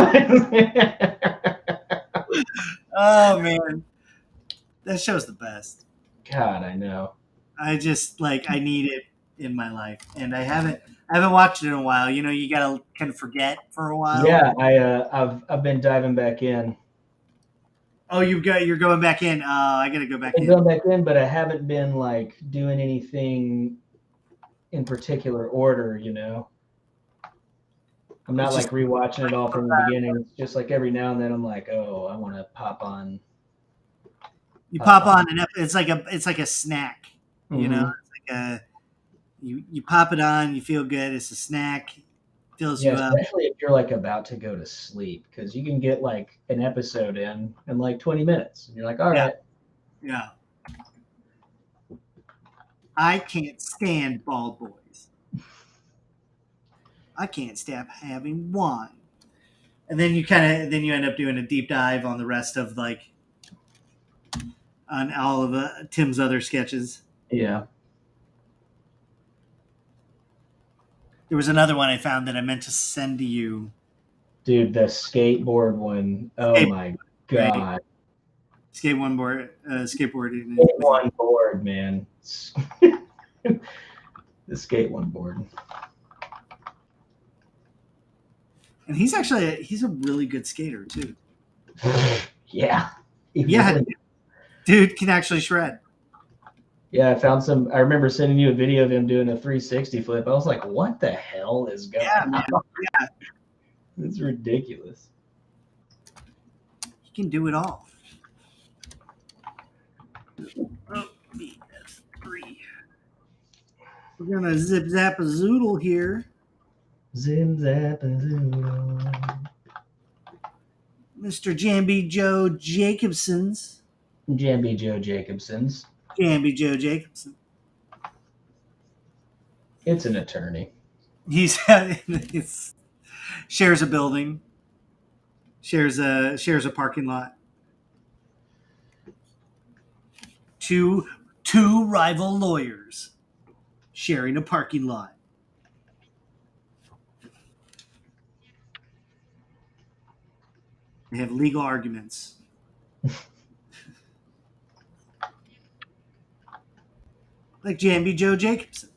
Oh man, that show's the best. God, I know. I just I need it in my life, and I haven't watched it in a while. You know, you gotta kind of forget for a while. Yeah, I've been diving back in. Oh, you're going back in. I gotta go back in. I'm going back in, but I haven't been doing anything in particular order. You know, I'm not rewatching it all from the beginning. It's just every now and then I'm like, oh, I want to pop on. You pop on an it's like a snack. Mm-hmm. You know, it's like you pop it on, you feel good. It's a snack. Fills you up. Especially if you're about to go to sleep, because you can get an episode in 20 minutes, and you're like, all right. Yeah. I can't stand bald boys. I can't stop having wine. And then you end up doing a deep dive on the rest of on all of Tim's other sketches. Yeah. There was another one I found that I meant to send to you. Dude, the skateboard one. Oh my God. Right. Skateboarding. Skate one board, man. The skate one board. And he's a really good skater too. Yeah. Yeah. Dude can actually shred. Yeah, I remember sending you a video of him doing a 360 flip. I was like, what the hell is going on? Yeah. It's ridiculous. He can do it all. Oh, BF3. We're going to zip zap a zoodle here. Zim zap a zoodle. Mr. Jambi Joe Jacobson's. Jambi Joe Jacobson's. Jambi Joe Jacobson. It's an attorney. He's shares a building, shares a parking lot. Two rival lawyers sharing a parking lot. They have legal arguments. Like Jambi Joe Jacobson.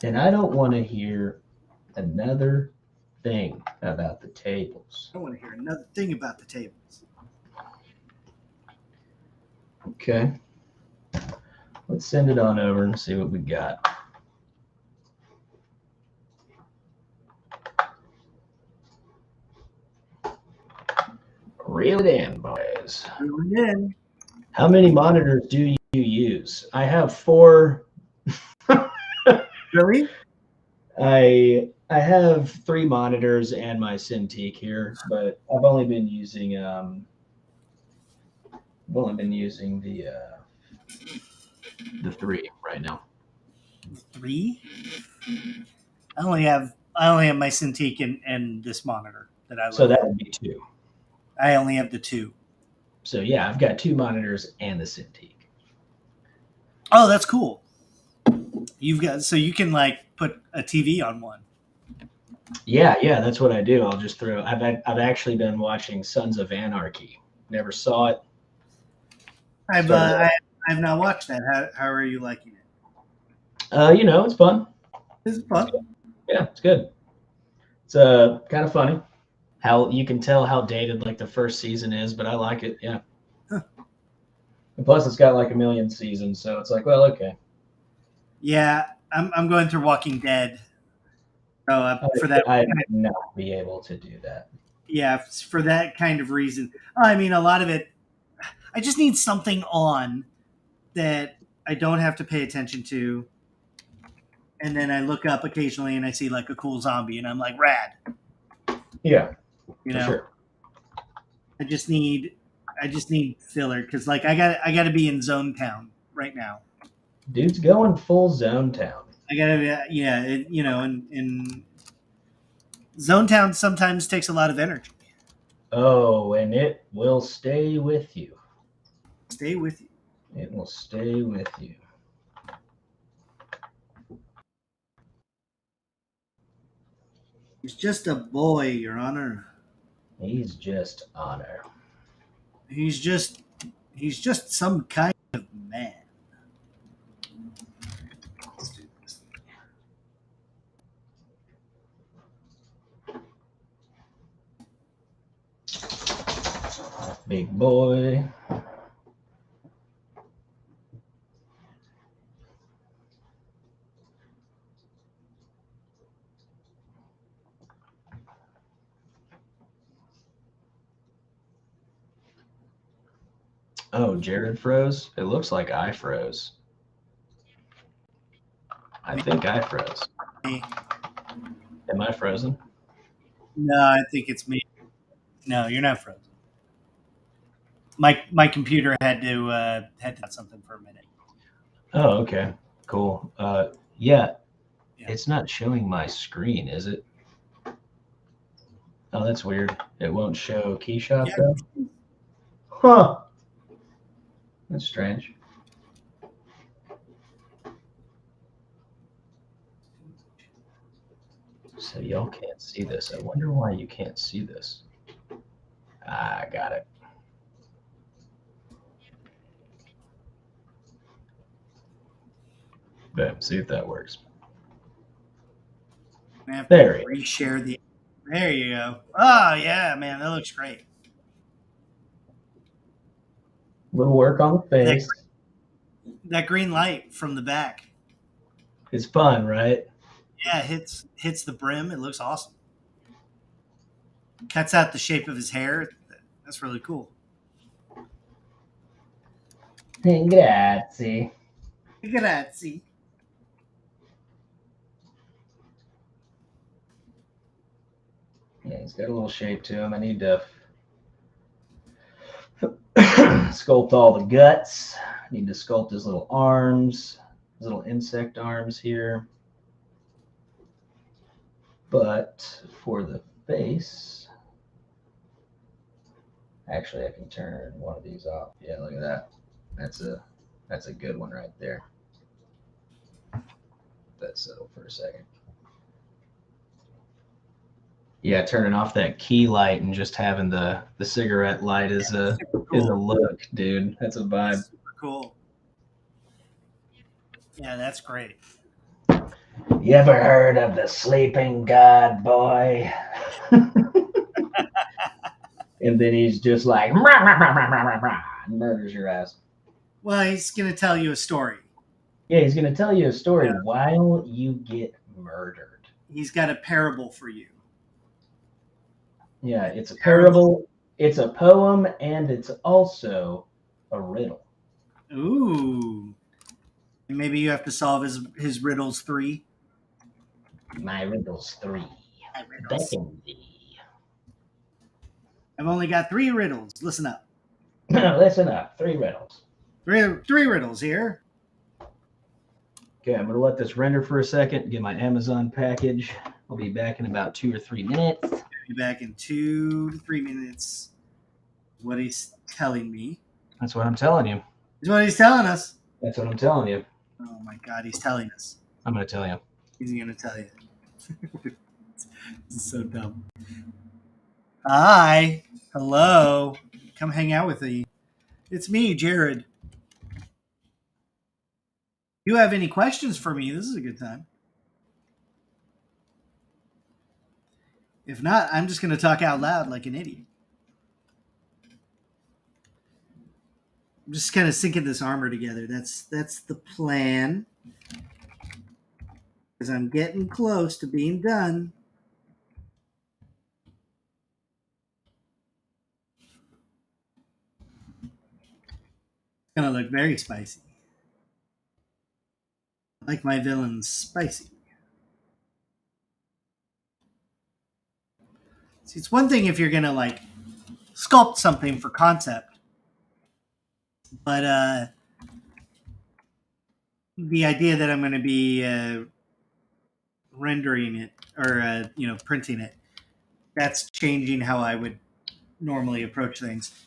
And I don't want to hear another thing about the tables. I want to hear another thing about the tables. Okay. Let's send it on over and see what we got. Reel it in, boys. Reel it in. How many monitors do you use? I have 4. Really? I have 3 monitors and my Cintiq here, but I've only been using the 3 right now. 3? I only have my Cintiq and this monitor that I love. So that would be 2. I only have the 2. So yeah, I've got 2 monitors and the Cintiq. Oh, that's cool. You've got, so you can like put a TV on one. Yeah, that's what I do. I'll just throw. I've actually been watching Sons of Anarchy. Never saw it. I've not watched that. How are you liking it? It's fun. It's fun. Yeah, it's good. It's kind of funny. How you can tell how dated like the first season is, but I like it. Yeah. Huh. And plus, it's got like a million seasons, so it's like, well, okay. Yeah, I'm going through Walking Dead. So for that, I would not be able to do that. Yeah, for that kind of reason. I mean, a lot of it, I just need something on that I don't have to pay attention to. And then I look up occasionally and I see like a cool zombie and I'm like, rad. Yeah, you know, sure. I just need filler because like I got to be in Zone Town right now. Dude's going full Zone Town. I gotta be, and Zone Town sometimes takes a lot of energy. Oh, and it will stay with you. Stay with you. It will stay with you. He's just a boy, Your Honor. He's just honor. He's just some kind of man. Let's do this. Big boy. Oh, Jared froze? It looks like I froze. I think I froze. Me. Am I frozen? No, I think it's me. No, you're not frozen. My computer had to do something for a minute. Oh, okay. Cool. Yeah. It's not showing my screen, is it? Oh, that's weird. It won't show Keyshot, though? Huh. That's strange. So y'all can't see this. I wonder why you can't see this. Ah, I got it. Boom. See if that works. I have There to reshare the. There you go. Oh yeah, man, that looks great. Little work on the face. That green light from the back. It's fun, right? Yeah, hits the brim. It looks awesome. Cuts out the shape of his hair. That's really cool. Grazie. Grazie. Yeah, he's got a little shape to him. I need to sculpt all the guts. I need to sculpt his little arms, his little insect arms here. But for the face, actually I can turn one of these off. Yeah, look at that. That's a good one right there. Let's settle for a second. Yeah, turning off that key light and just having the cigarette light is a look, dude. That's a vibe. That's super cool. Yeah, that's great. You ever heard of the sleeping god, boy? And then he's just like, rah, rah, rah, rah, rah, rah, and murders your ass. Well, he's going to tell you a story. Yeah, he's going to tell you a story Yeah. while you get murdered. He's got a parable for you. Yeah, it's a parable, it's a poem, and it's also a riddle. Ooh. And maybe you have to solve his riddles 3. My riddles 3. My riddles. Beckon thee. I've only got 3 riddles. Listen up. Listen up. 3 riddles. Three riddles here. Okay, I'm gonna let this render for a second. Get my Amazon package. I'll be back in about 2 or 3 minutes. Be back in 2 to 3 minutes. What he's telling me. That's what I'm telling you. Is what he's telling us. That's what I'm telling you. Oh my God, he's telling us. I'm gonna tell you. He's gonna tell you. This is so dumb. Hi. Hello. Come hang out with me. It's me, Jared. You have any questions for me? This is a good time. If not, I'm just going to talk out loud like an idiot. I'm just kind of sinking this armor together. That's the plan. Because I'm getting close to being done. It's going to look very spicy. I like my villains spicy. See, it's one thing if you're going to like sculpt something for concept. But the idea that I'm going to be rendering it or printing it, that's changing how I would normally approach things.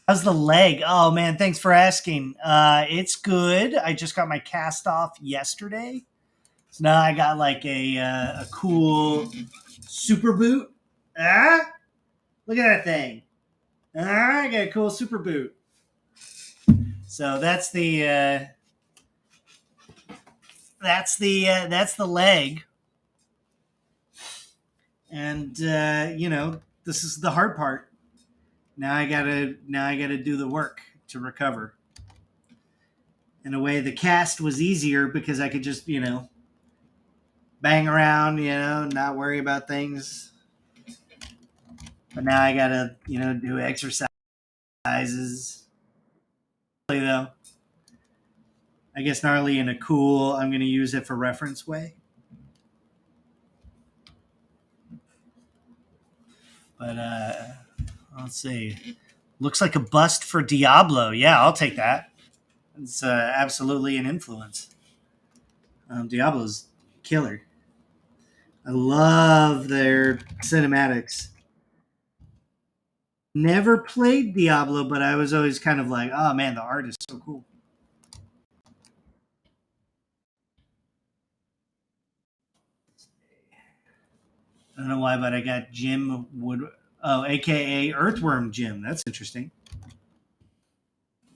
How's the leg? Oh man, thanks for asking. It's good. I just got my cast off yesterday, so now I got like a cool super boot. Look at that thing. I got a cool super boot. So that's the leg, and this is the hard part. Now I gotta do the work to recover. In a way, the cast was easier because I could just bang around, not worry about things. But now I gotta do exercises. Though, I guess gnarly in a cool. I'm gonna use it for reference way. But let's see. Looks like a bust for Diablo. Yeah, I'll take that. It's absolutely an influence. Diablo's killer. I love their cinematics. Never played Diablo, but I was always kind of like, oh man, the art is so cool. I don't know why, but I got Jim Wood. Oh, aka Earthworm Jim. That's interesting.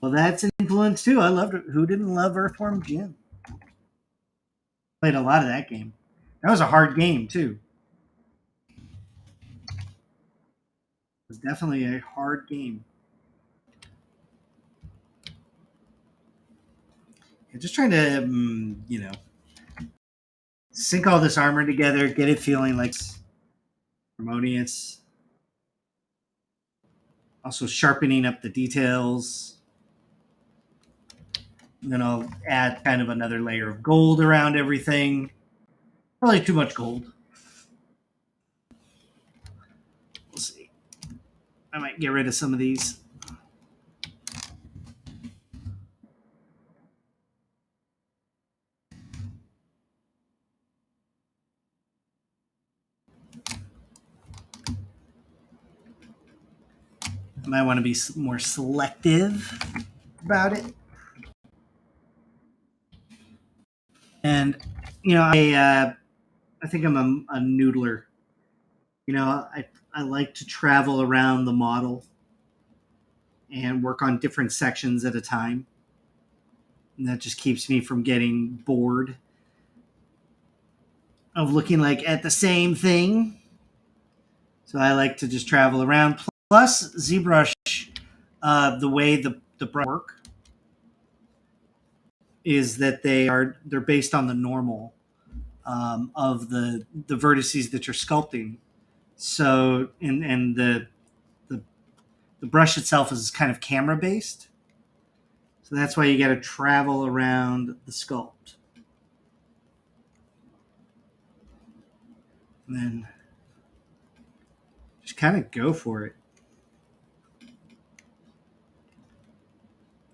Well, that's an influence too. I loved it. Who didn't love Earthworm Jim? Played a lot of that game. That was a hard game too. It was definitely a hard game. I'm just trying to, sink all this armor together, get it feeling like harmonious. Also sharpening up the details. And then I'll add kind of another layer of gold around everything. Probably too much gold. We'll see. I might get rid of some of these. I might want to be more selective about it. And, I think I'm a noodler. I like to travel around the model and work on different sections at a time. And that just keeps me from getting bored of looking like at the same thing. So I like to just travel around. Plus, ZBrush, the way the brush work, is that they're based on the normal of the vertices that you're sculpting. So and the brush itself is kind of camera based. So that's why you got to travel around the sculpt. And then just kind of go for it.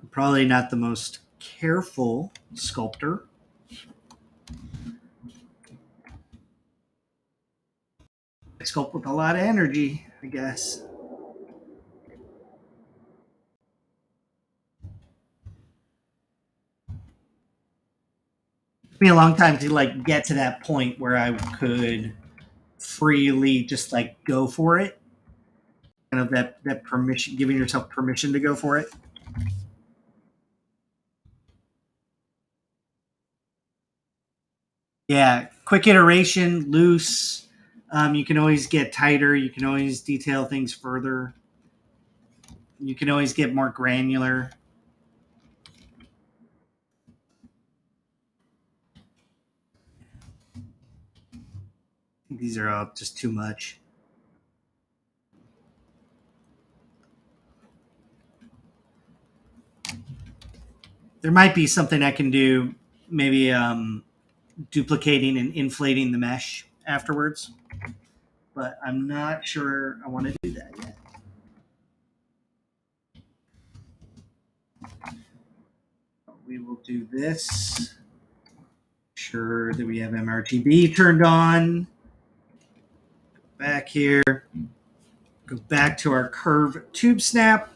I'm probably not the most careful sculptor. I sculpt with a lot of energy, I guess. It took me a long time to like get to that point where I could freely just like go for it. Kind of that permission, giving yourself permission to go for it. Yeah, quick iteration, loose. You can always get tighter. You can always detail things further. You can always get more granular. These are all just too much. There might be something I can do, maybe duplicating and inflating the mesh afterwards, but I'm not sure I want to do that yet. We will do this. Sure that we have MRTB turned on. Back here. Go back to our curve tube snap.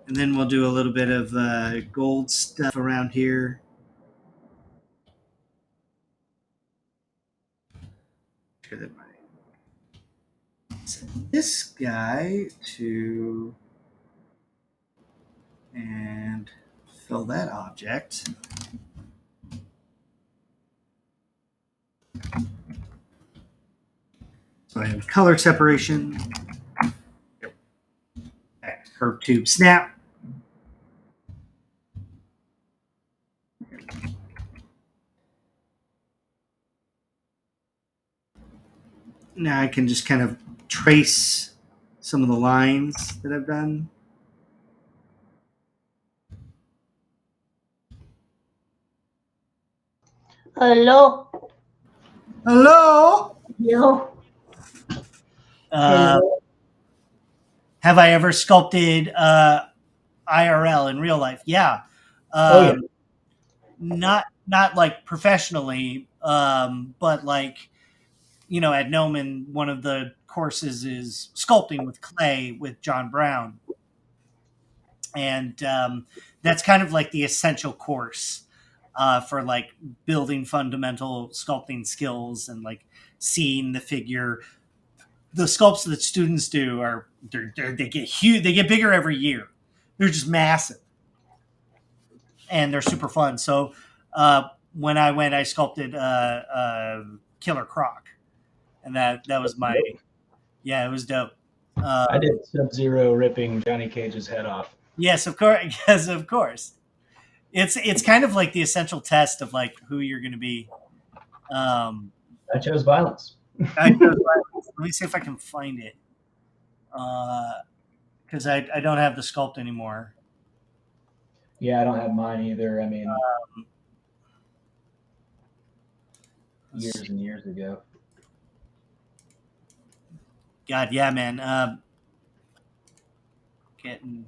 And then we'll do a little bit of gold stuff around here. Sure that set this guy to and fill that object. So I have color separation. Back to curve tube snap. Now I can just kind of trace some of the lines that I've done. Hello. Hello. Hello. Have I ever sculpted IRL in real life? Yeah. Yeah. Not like professionally, but like, you know, at Gnomon, one of the courses is sculpting with clay with John Brown. And that's kind of like the essential course for like building fundamental sculpting skills and like seeing the figure. The sculpts that students do are they get huge. They get bigger every year. They're just massive, and they're super fun. So when I went, I sculpted Killer Croc, and that was my it was dope. I did Sub-Zero ripping Johnny Cage's head off. Yes, of course. Yes, of course. It's kind of like the essential test of like who you're going to be. I chose violence. Let me see if I can find it, because I don't have the sculpt anymore. Yeah, I don't have mine either. I mean, years and years ago. God, yeah, man. Getting.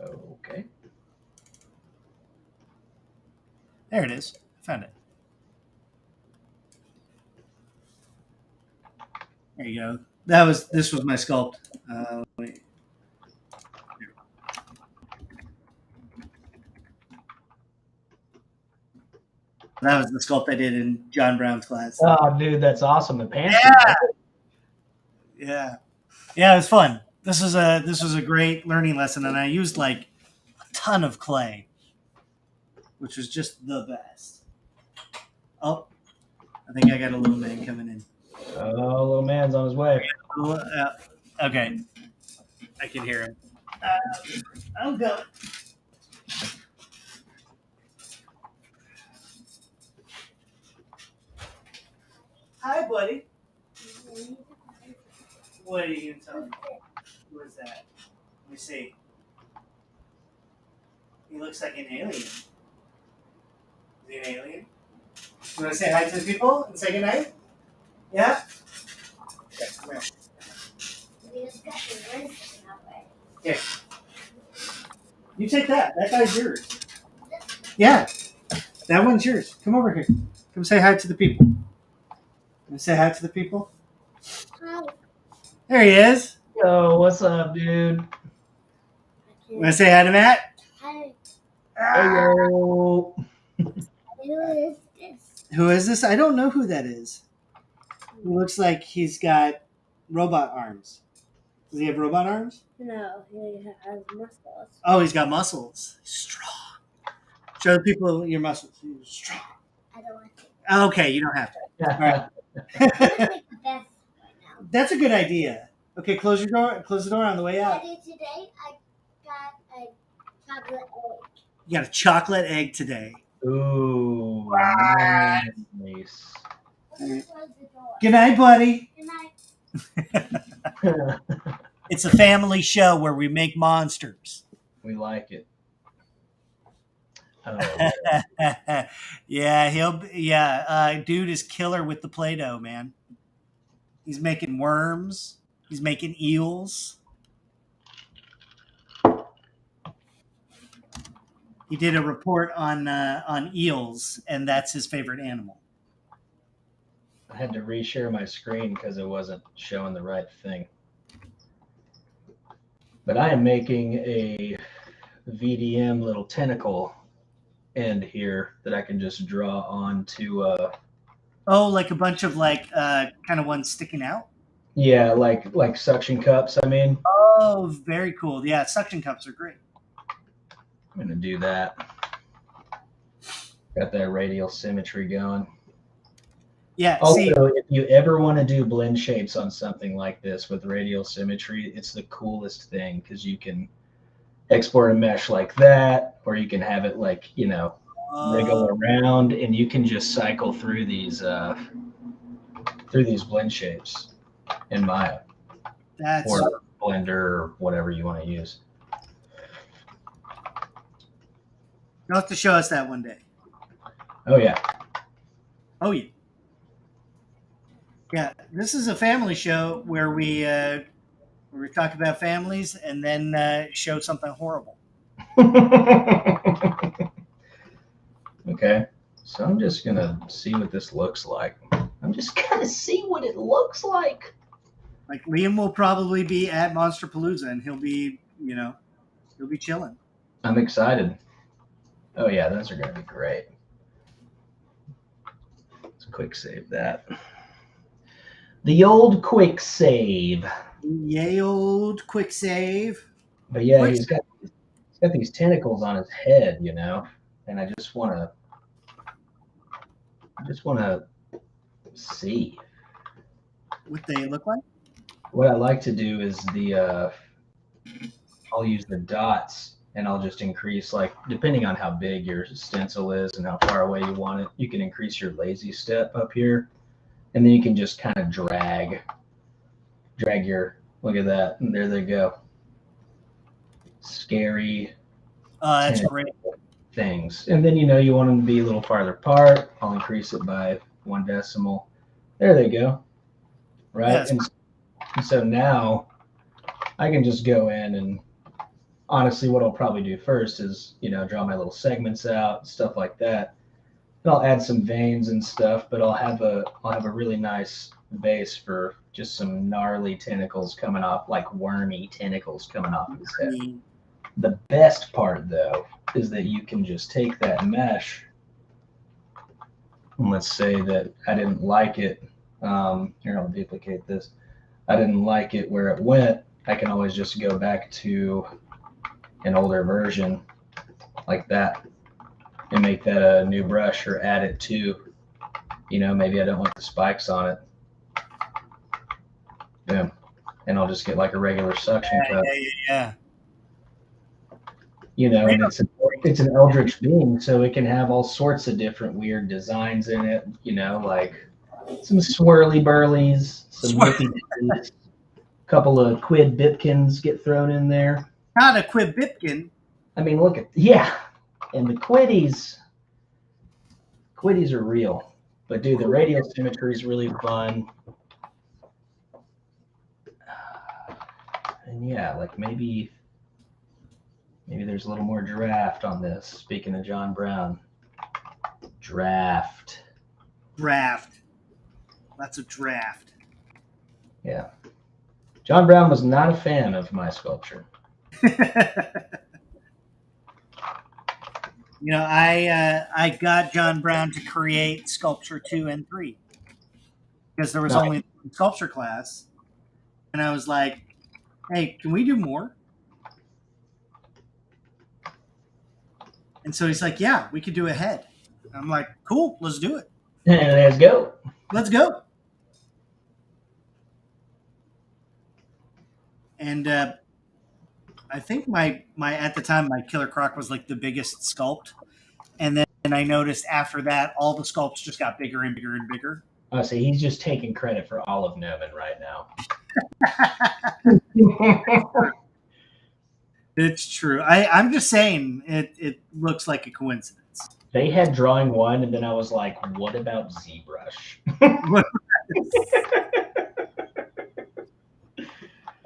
Okay. There it is. I found it. There you go. This was my sculpt. Wait. That was the sculpt I did in John Brown's class. Oh, dude, that's awesome. The pants. Yeah. It was fun. This was a great learning lesson, and I used like a ton of clay, which was just the best. Oh, I think I got a little man coming in. Oh, little man's on his way. Okay. I can hear him. I'm going. Hi, buddy. What are you going to tell me? Who is that? Let me see. He looks like an alien. Is he an alien? You want to say hi to the people and say goodnight? Yeah? Okay, come here. Here. You take that. That guy's yours. Yeah. That one's yours. Come over here. Come say hi to the people. Come say hi to the people. Hi. There he is. Yo, what's up, dude? You want to say hi to Matt? Hi. Hello. Who is this? Who is this? I don't know who that is. He looks like he's got robot arms. Does he have robot arms? No, he has muscles. Oh, he's got muscles. He's strong. Show the people your muscles. He's strong. I don't want to. Okay, you don't have to. All right. I'm gonna make the best right now. That's a good idea. Okay, close your door. Close the door on the way out. Daddy, today I got a chocolate egg. You got a chocolate egg today. Ooh, nice. Close the door. Good night, buddy. Good night. It's a family show where we make monsters. We like it. Oh, Yeah, dude is killer with the Play-Doh, man. He's making worms. He's making eels. He did a report on eels, and that's his favorite animal. I had to reshare my screen because it wasn't showing the right thing. But I am making a VDM little tentacle end here that I can just draw onto. Oh, like a bunch of kind of ones sticking out? Yeah, like suction cups. I mean, Oh, very cool. Yeah, suction cups are great. I'm gonna do that. Got that radial symmetry going. Yeah, Also, see, if you ever want to do blend shapes on something like this with radial symmetry, it's the coolest thing because you can export a mesh like that, or you can have it like, wriggle around, and you can just cycle through these blend shapes in Maya that's or Blender or whatever you want to use. you'll have to show us that one day. Oh yeah. Oh yeah. Yeah, this is a family show where we talk about families and then show something horrible. Okay, so I'm just gonna see what this looks like. I'm just gonna see what it looks like. Like Liam will probably be at Monsterpalooza and he'll be chilling. I'm excited. Oh yeah, those are gonna be great. Let's quick save that. The old quick save. Yay, old quick save. But yeah, Quick he's got these tentacles on his head, and I just wanna see. What they look like? What I like to do is I'll use the dots and I'll just increase, like, depending on how big your stencil is and how far away you want it, you can increase your lazy step up here. And then you can just kind of drag your, look at that. And there they go. Scary That's great. things. And then, you want them to be a little farther apart. I'll increase it by 1 decimal. There they go. Right. Yes. And so now I can just go in and honestly, what I'll probably do first is, draw my little segments out, stuff like that. And I'll add some veins and stuff, but I'll have a really nice base for just some gnarly tentacles coming off, like wormy tentacles coming off of his head. The best part, though, is that you can just take that mesh, and let's say that I didn't like it. Here, I'll duplicate this. I didn't like it where it went. I can always just go back to an older version like that and make that a new brush or add it to, maybe I don't want the spikes on it. and I'll just get like a regular suction cup. Yeah. You know, and it's an eldritch being, so it can have all sorts of different weird designs in it. You know, like some swirly burlies, some nippy a couple of quid bipkins get thrown in there. Not a quid bipkin. I mean, look at and the quiddies are real, but dude, the radial symmetry is really fun. And yeah, like maybe there's a little more draft on this. Speaking of John Brown, draft. That's a draft. Yeah. John Brown was not a fan of my sculpture. You know, I got John Brown to create Sculpture 2 and 3 because there was only one sculpture class. And I was like, hey, can we do more? And so he's like, yeah, we could do a head. I'm like, cool, let's do it. Let's go. Let's go. And I think my at the time my Killer Croc was like the biggest sculpt, and then I noticed after that all the sculpts just got bigger and bigger and bigger. Oh, see, he's just taking credit for all of Gnomon right now. It's true. I'm just saying it looks like a coincidence. They had drawing one, and then I was like, what about ZBrush?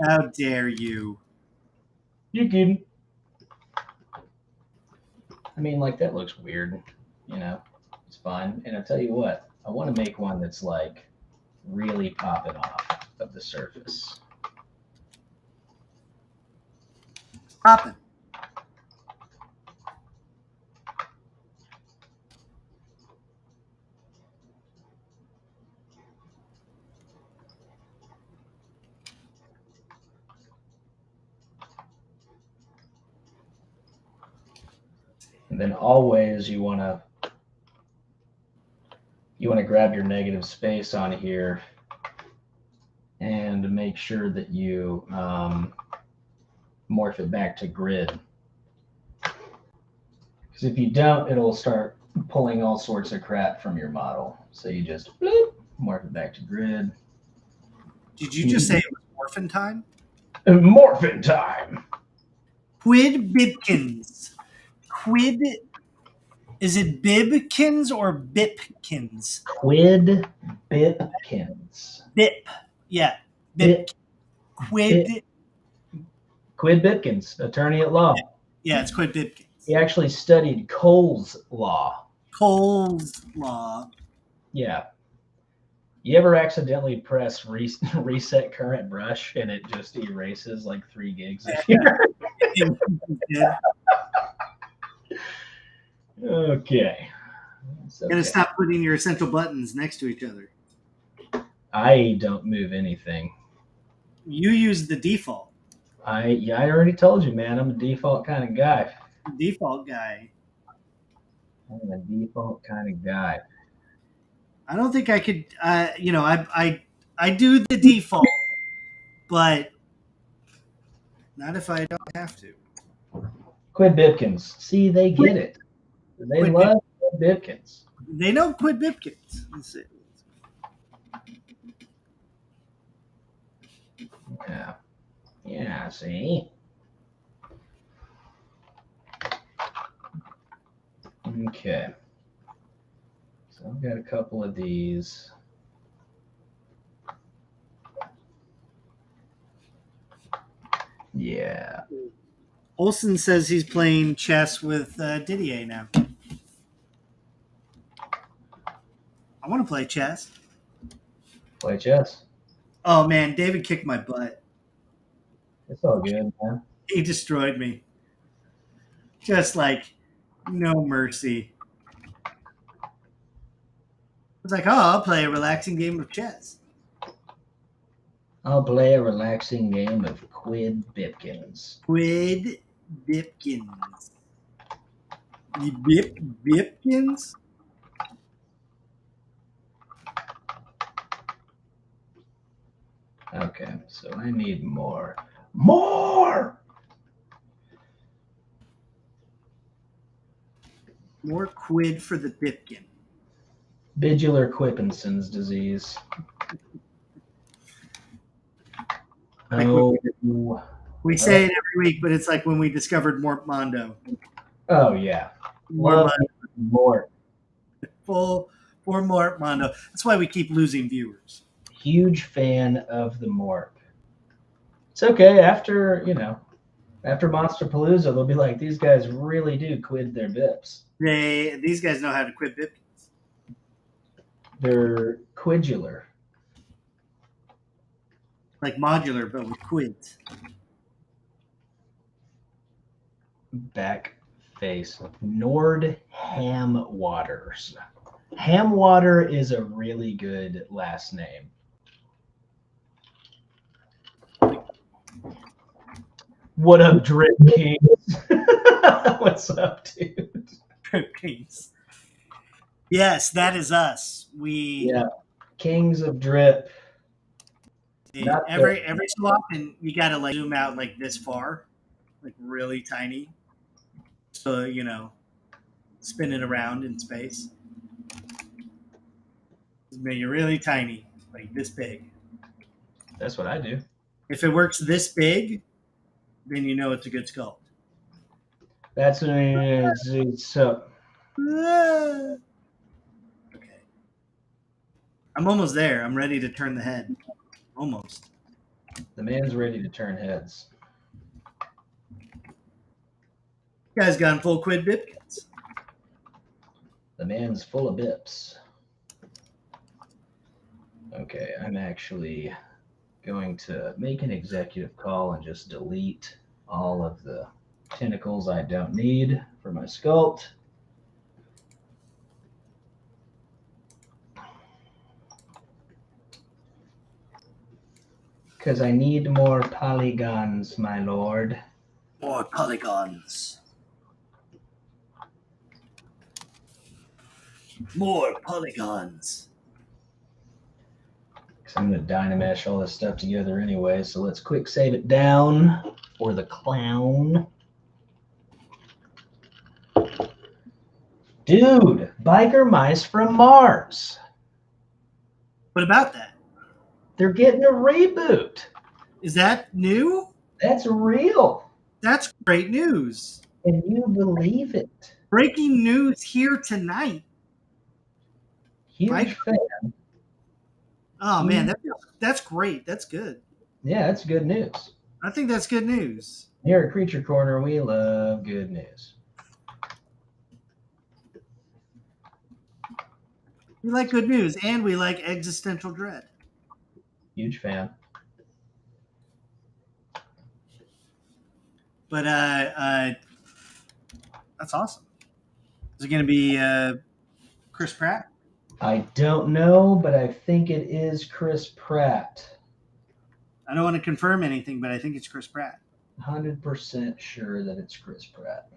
How dare you? You kidding? I mean, like, that looks weird. You know, it's fine. And I'll tell you what, I want to make one that's like really popping off of the surface. Popping. And then always you want to grab your negative space on here and make sure that you morph it back to grid. Because if you don't, it'll start pulling all sorts of crap from your model. So you just bloop, morph it back to grid. Did you just say it was morphin' time? Morphin' time. Quid Bibkins. Quid. Is it Bibkins or Bipkins? Quid Bipkins. Bip. Yeah. Bip. Quid. Quid Bipkins, attorney at law. Yeah, it's Quid Bipkins. He actually studied Cole's law. Cole's law. Yeah. You ever accidentally press reset current brush and it just erases like 3 gigs of here? Yeah. Okay. You gotta stop putting your essential buttons next to each other. I don't move anything. You use the default. I already told you, man. I'm a default kind of guy. Default guy. I'm a default kind of guy. I don't think I could. You know, I do the default, but not if I don't have to. Quid Bipkins. See, they get it. They Quid love Quid Bipkins. They know Quid Bipkins. Let's see. Yeah. Yeah, see? Okay. So I've got a couple of these. Yeah. Olson says he's playing chess with Didier now. I want to play chess. Play chess. Oh man, David kicked my butt. It's all good, man. He destroyed me. Just like no mercy. I was like, oh, I'll play a relaxing game of chess. I'll play a relaxing game of Quid Bipkins. Quid Bipkins. The Bipkins? Okay, so I need more. More! More quid for the Dipkin. Bidular Quippenson's disease. Like Oh. We say it every week, but it's like when we discovered Mort Mondo. Oh, yeah. Mort Love Mondo. more. Full for Mort Mondo. That's why we keep losing viewers. Huge fan of the Morp. It's okay after Monsterpalooza, they'll be like, these guys really do quid their bips. These guys know how to quid Dipkins. They're quidular. Like modular, but with quids. Back face. Nord Ham Waters. Hamwater is a really good last name. What up, Drip Kings? What's up, dude? Drip Kings. Yes, that is us. Yeah, Kings of Drip. Every so often you gotta like zoom out like this far, like really tiny. So spin it around in space. Make it really tiny, like this big. That's what I do. If it works this big, then you know it's a good sculpt. That's what it's up. Okay. I'm almost there. I'm ready to turn the head. Almost. The man's ready to turn heads. You guys gone full quid Bipkins. The man's full of bips. Okay, I'm actually going to make an executive call and just delete all of the tentacles I don't need for my sculpt. Because I need more polygons, my lord. More polygons. More polygons. I'm going to Dynamesh all this stuff together anyway, so let's quick save it down for the clown. Dude, biker mice from Mars. What about that? They're getting a reboot. Is that new? That's real. That's great news. Can you believe it? Breaking news here tonight. Huge fan. Oh man, that's great. That's good. Yeah, that's good news. I think that's good news. Here at Creature Corner, we love good news. We like good news, and we like existential dread. Huge fan. But that's awesome. Is it going to be Chris Pratt? I don't know, but I think it is Chris Pratt. I don't want to confirm anything, but I think it's Chris Pratt. 100% sure that it's Chris Pratt.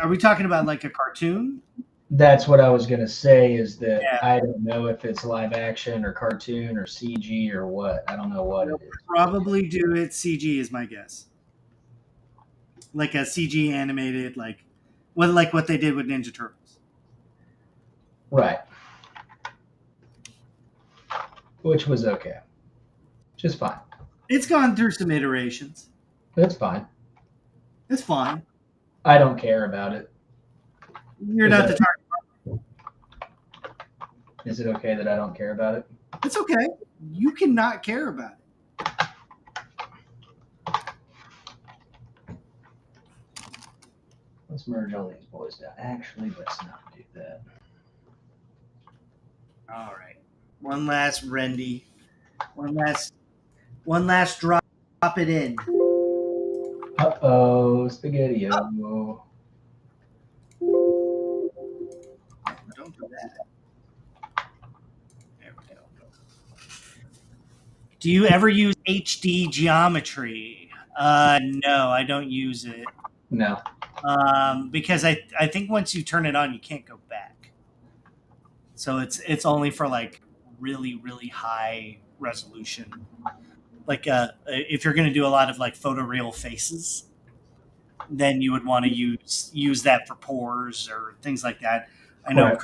Are we talking about like a cartoon? That's what I was going to say, is that I don't know if it's live action or cartoon or CG or what. I don't know what it is. Probably do it CG is my guess. Like a CG animated, like what they did with Ninja Turtles. Right. Which was okay. Just fine. It's gone through some iterations. That's fine. It's fine. I don't care about it. You're not the target. Is it okay that I don't care about it? It's okay. You cannot care about it. Let's merge all these boys down. Actually, let's not do that. All right. One last Rendy. One last drop it in. Uh-oh, Spaghetti-O. Don't do that. There we go. Do you ever use HD geometry? No, I don't use it. No. Because I think once you turn it on, you can't go back. So it's only for like really, really high resolution. Like if you're going to do a lot of like photoreal faces, then you would want to use that for pores or things like that. I know Right.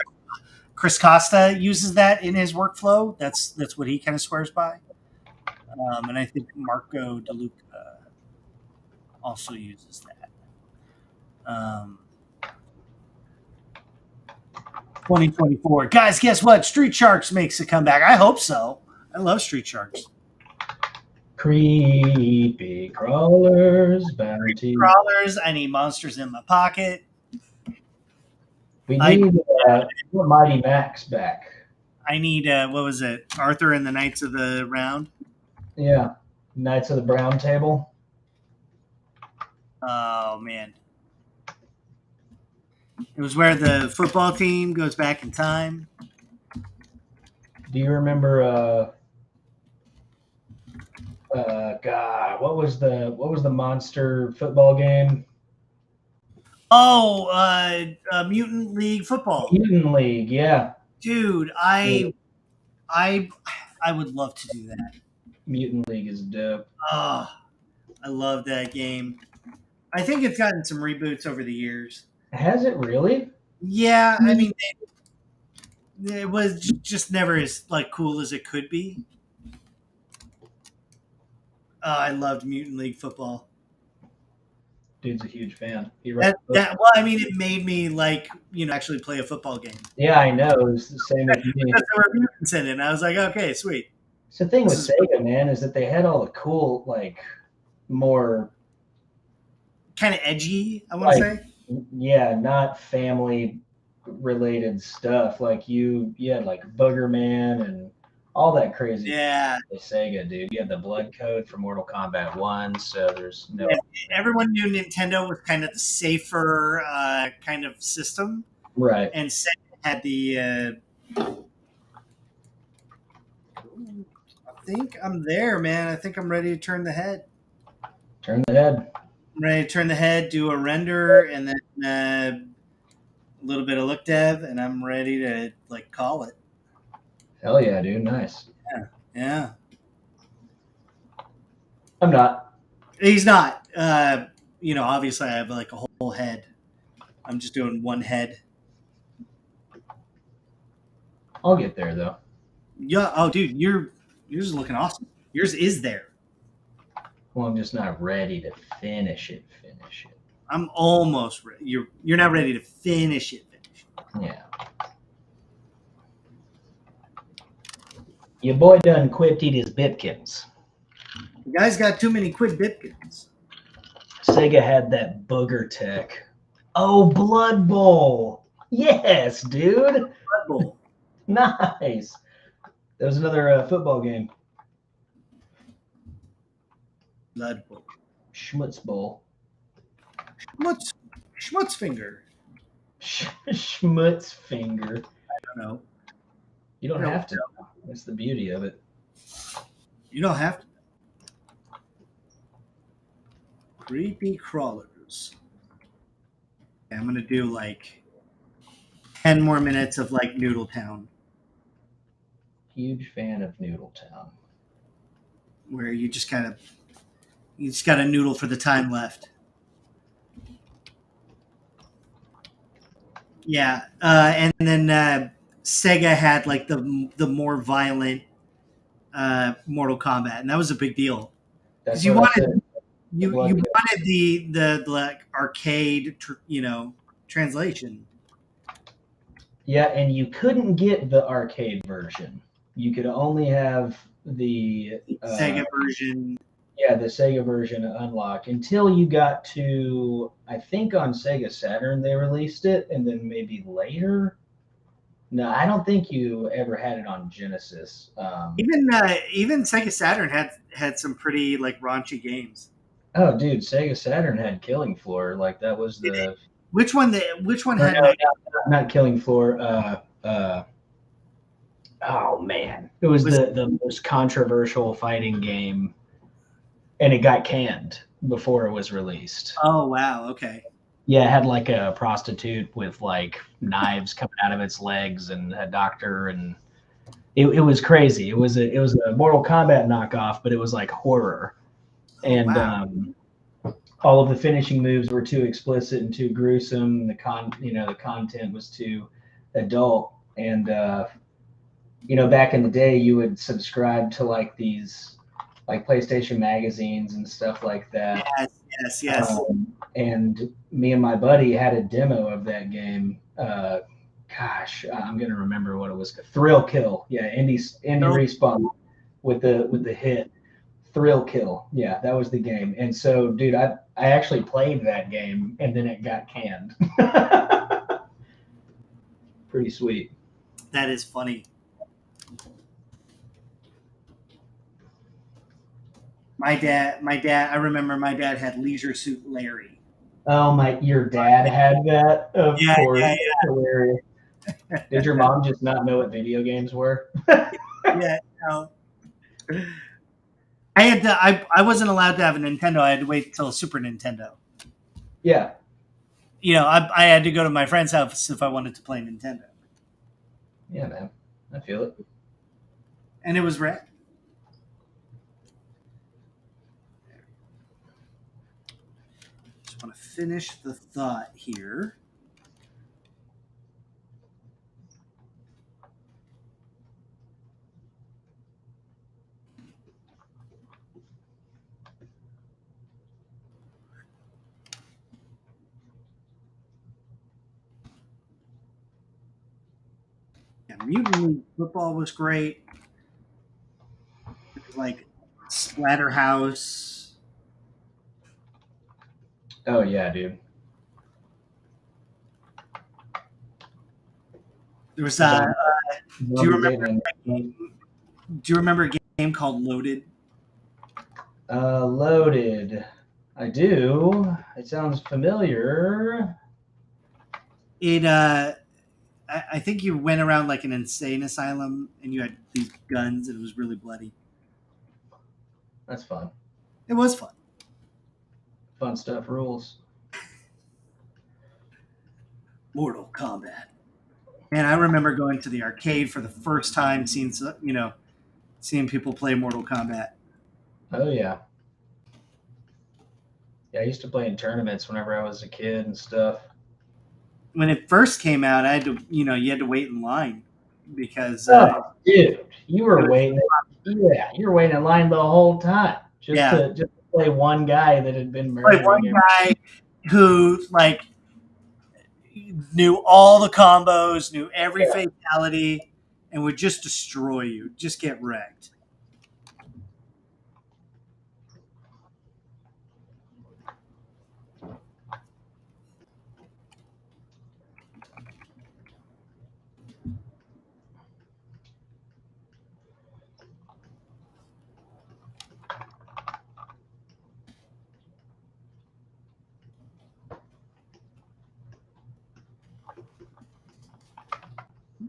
Chris Costa uses that in his workflow. That's what he kind of swears by. And I think Marco DeLuca also uses that. 2024. Guys, guess what? Street Sharks makes a comeback. I hope so. I love Street Sharks. Creepy crawlers, bounty. Crawlers. I need monsters in my pocket. We need Mighty Max back. I need, what was it? Arthur and the Knights of the Round. Yeah. Knights of the Brown Table. Oh, man. It was where the football team goes back in time. Do you remember God, what was the monster football game? Oh, Mutant League Football. Mutant League, yeah. Dude, I would love to do that. Mutant League is dope. Oh, I love that game. I think it's gotten some reboots over the years. Has it really? Yeah, I mean, it was just never as like cool as it could be. I loved Mutant League Football. Dude's a huge fan. Well, I mean, it made me like actually play a football game. Yeah, I know. It was the same as me. Because there were mutants in it, and I was like, okay, sweet. So the thing with Sega, man, is that they had all the cool, like, more kind of edgy, I want to say. Yeah, not family related stuff. Like you had like Booger Man and all that crazy. Yeah. Sega, dude. You had the blood code for Mortal Kombat 1, so there's no. Everyone knew Nintendo was kind of the safer kind of system. Right. And Sega had the. I think I'm there, man. I think I'm ready to turn the head. Turn the head. I'm ready to turn the head, do a render, and then a little bit of look dev, and I'm ready to like call it. Hell yeah, dude. Nice. Yeah. I'm not. He's not. Obviously I have like a whole head. I'm just doing one head. I'll get there though. Yeah. Oh, dude, yours is looking awesome. Yours is there. Well, I'm just not ready to finish it. I'm almost ready. You're not ready to finish it. Yeah. Your boy done quit eat his Bipkins. The guy's got too many quick Bipkins. Sega had that booger tech. Oh, Blood Bowl. Yes, dude. Blood Bowl. Nice. That was another football game. Blood Bowl. Schmutz Bowl. Schmutz finger. Schmutz finger. I don't know. You don't have to. That's the beauty of it. You don't have to. Creepy crawlers. I'm going to do like 10 more minutes of like Noodle Town. Huge fan of Noodle Town. Where you just got to noodle for the time left. Yeah. And then Sega had like the more violent Mortal Kombat, and that was a big deal. Because you wanted the like arcade translation. Yeah, and you couldn't get the arcade version. You could only have the Sega version. Yeah, the Sega version unlocked until you got to, I think on Sega Saturn they released it, and then maybe later. No, I don't think you ever had it on Genesis. Even Sega Saturn had some pretty like raunchy games. Oh, dude, Sega Saturn had Killing Floor. Like that was the which one had not Killing Floor. Oh man, it was the most controversial fighting game, and it got canned before it was released. Oh wow, okay. Yeah, it had like a prostitute with like knives coming out of its legs and a doctor, and it was crazy. It was a Mortal Kombat knockoff, but it was like horror, and wow. All of the finishing moves were too explicit and too gruesome. The content was too adult, and back in the day, you would subscribe to like these like PlayStation magazines and stuff like that. Yes. And me and my buddy had a demo of that game. I'm gonna remember what it was. Thrill Kill. Yeah, Indie Respawn with the hit Thrill Kill. Yeah, that was the game. And so, dude, I actually played that game, and then it got canned. Pretty sweet. That is funny. My dad. I remember my dad had Leisure Suit Larry. Oh your dad had that? Of course. Yeah. Hilarious. Did your mom just not know what video games were? Yeah, no. I wasn't allowed to have a Nintendo. I had to wait till Super Nintendo. Yeah. I had to go to my friend's house if I wanted to play Nintendo. Yeah, man. I feel it. And it was rad. Just want to finish the thought here. Yeah, Mutant League Football was great. It was like Splatterhouse. Oh yeah, dude. There was do you remember a game called Loaded? Loaded. I do. It sounds familiar. I think you went around like an insane asylum and you had these guns and it was really bloody. That's fun. It was fun. Fun stuff rules. Mortal Kombat. And I remember going to the arcade for the first time, seeing people play Mortal Kombat. Oh yeah. Yeah, I used to play in tournaments whenever I was a kid and stuff. When it first came out, I had to, you had to wait in line because. Dude, you were waiting. Yeah, you were waiting in line the whole time just to play one guy that had been murdered. One guy who knew all the combos, knew every fatality, and would just destroy you, just get wrecked.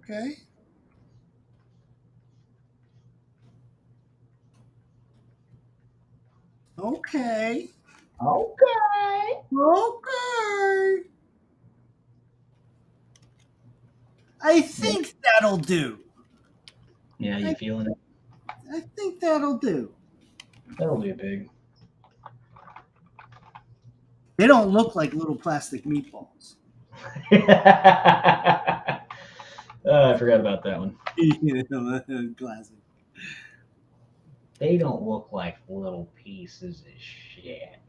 Okay. Okay. I think that'll do. Yeah, you feeling it? I think that'll do. That'll be big. They don't look like little plastic meatballs. I forgot about that one. Classic. They don't look like little pieces of shit.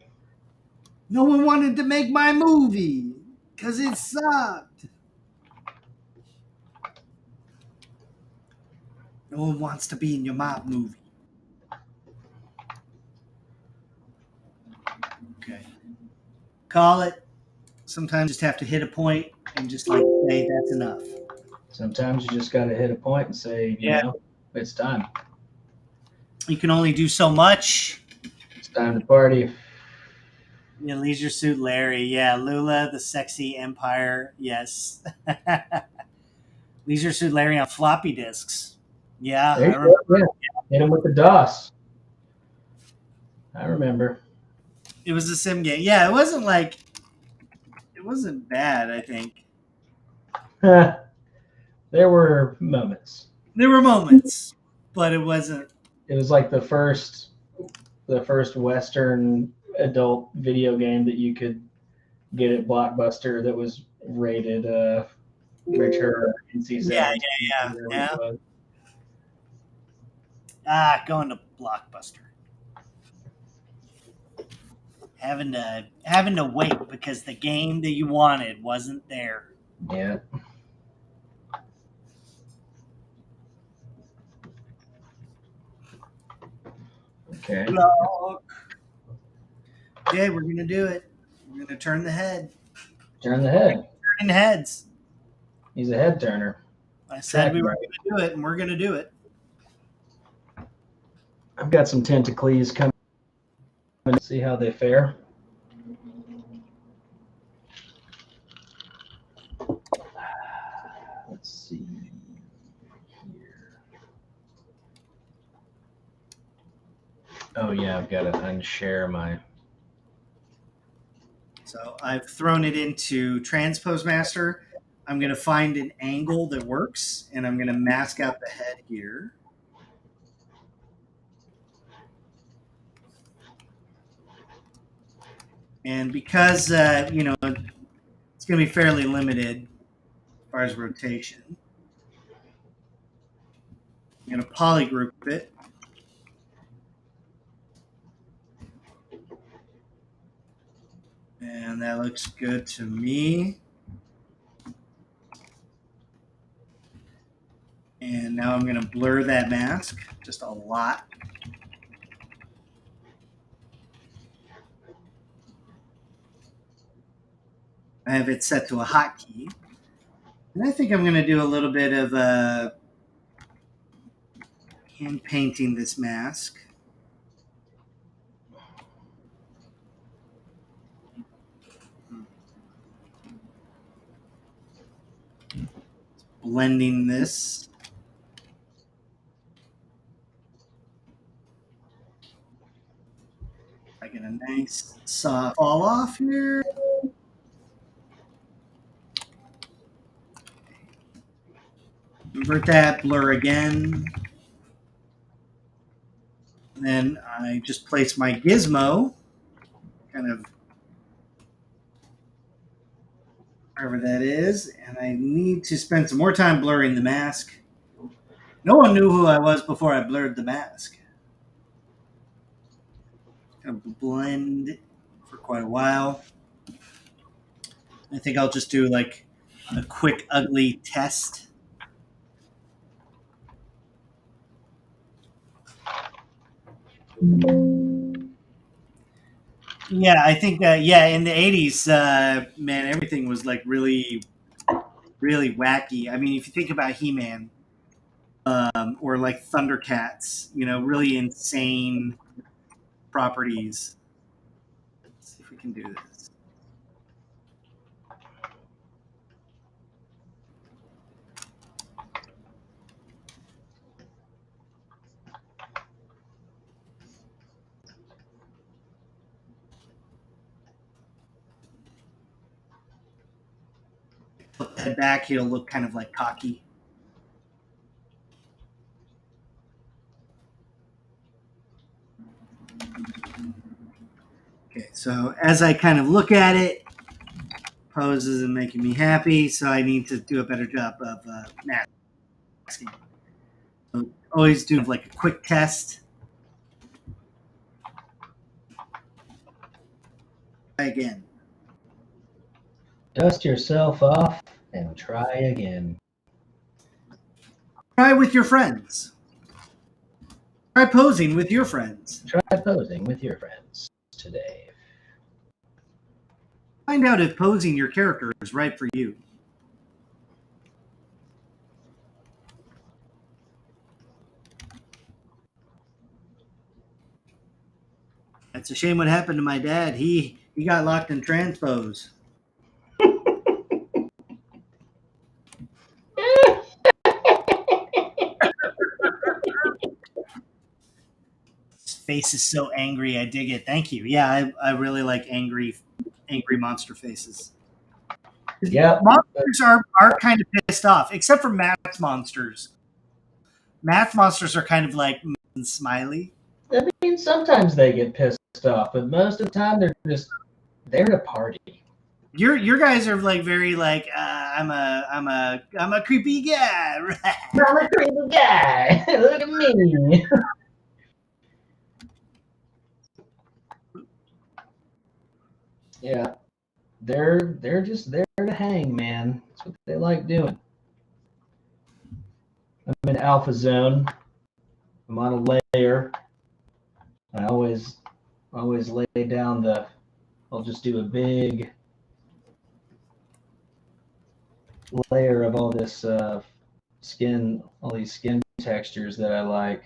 No one wanted to make my movie because it sucked. No one wants to be in your mob movie. Okay. Call it. Sometimes you just have to hit a point and just say that's enough. Sometimes you just got to hit a point and say, you know, it's time. You can only do so much. It's time to party. Yeah, Leisure Suit Larry. Yeah, Lula, the sexy empire. Yes. Leisure Suit Larry on floppy disks. Yeah, I remember. Yeah. Hit him with the DOS. I remember. It was a sim game. Yeah, it wasn't bad, I think. There were moments. There were moments, but it wasn't. It was like the first Western adult video game that you could get at Blockbuster that was rated mature NC-17. Yeah. Going to Blockbuster. Having to wait because the game that you wanted wasn't there. Yeah. Okay. Okay, we're gonna do it. We're gonna turn the head. Turn the head. Turning heads. He's a head turner. I said we were gonna do it, and we're gonna do it. I've got some tentacles coming. See how they fare. Let's see here. Oh yeah, I've got to unshare my. So I've thrown it into Transpose Master. I'm going to find an angle that works, and I'm going to mask out the head here. And because, it's going to be fairly limited as far as rotation, I'm going to polygroup it. And that looks good to me. And now I'm going to blur that mask just a lot. I have it set to a hotkey. And I think I'm going to do a little bit of hand painting this mask. Blending this. I get a nice soft fall off here. Invert that, blur again. And then I just place my gizmo, kind of wherever that is, and I need to spend some more time blurring the mask. No one knew who I was before I blurred the mask. Kind of blend for quite a while. I think I'll just do like a quick ugly test. Yeah, I think in the 80s, man, everything was like really, really wacky. I mean, if you think about He-Man or like Thundercats, really insane properties. Let's see if we can do this. Flip the head back, he'll look kind of like cocky. Okay, so as I kind of look at it, pose isn't making me happy, so I need to do a better job of masking. So always do like a quick test. Try again. Dust yourself off and try again. Try with your friends. Try posing with your friends. Try posing with your friends today. Find out if posing your character is right for you. That's a shame what happened to my dad. He got locked in transpose. His face is so angry. I dig it. Thank you. Yeah, I really like angry monster faces. Yeah. Monsters are kind of pissed off, except for Matt's monsters. Math monsters are kind of like smiley. I mean, sometimes they get pissed off, but most of the time they're just there to party. Your guys are like very like I'm a creepy guy. I'm a creepy guy. Look at me. Yeah, they're just there to hang, man. That's what they like doing. I'm in alpha zone. I'm on a layer. I always lay down the. I'll just do a big layer of all this skin, all these skin textures that I like.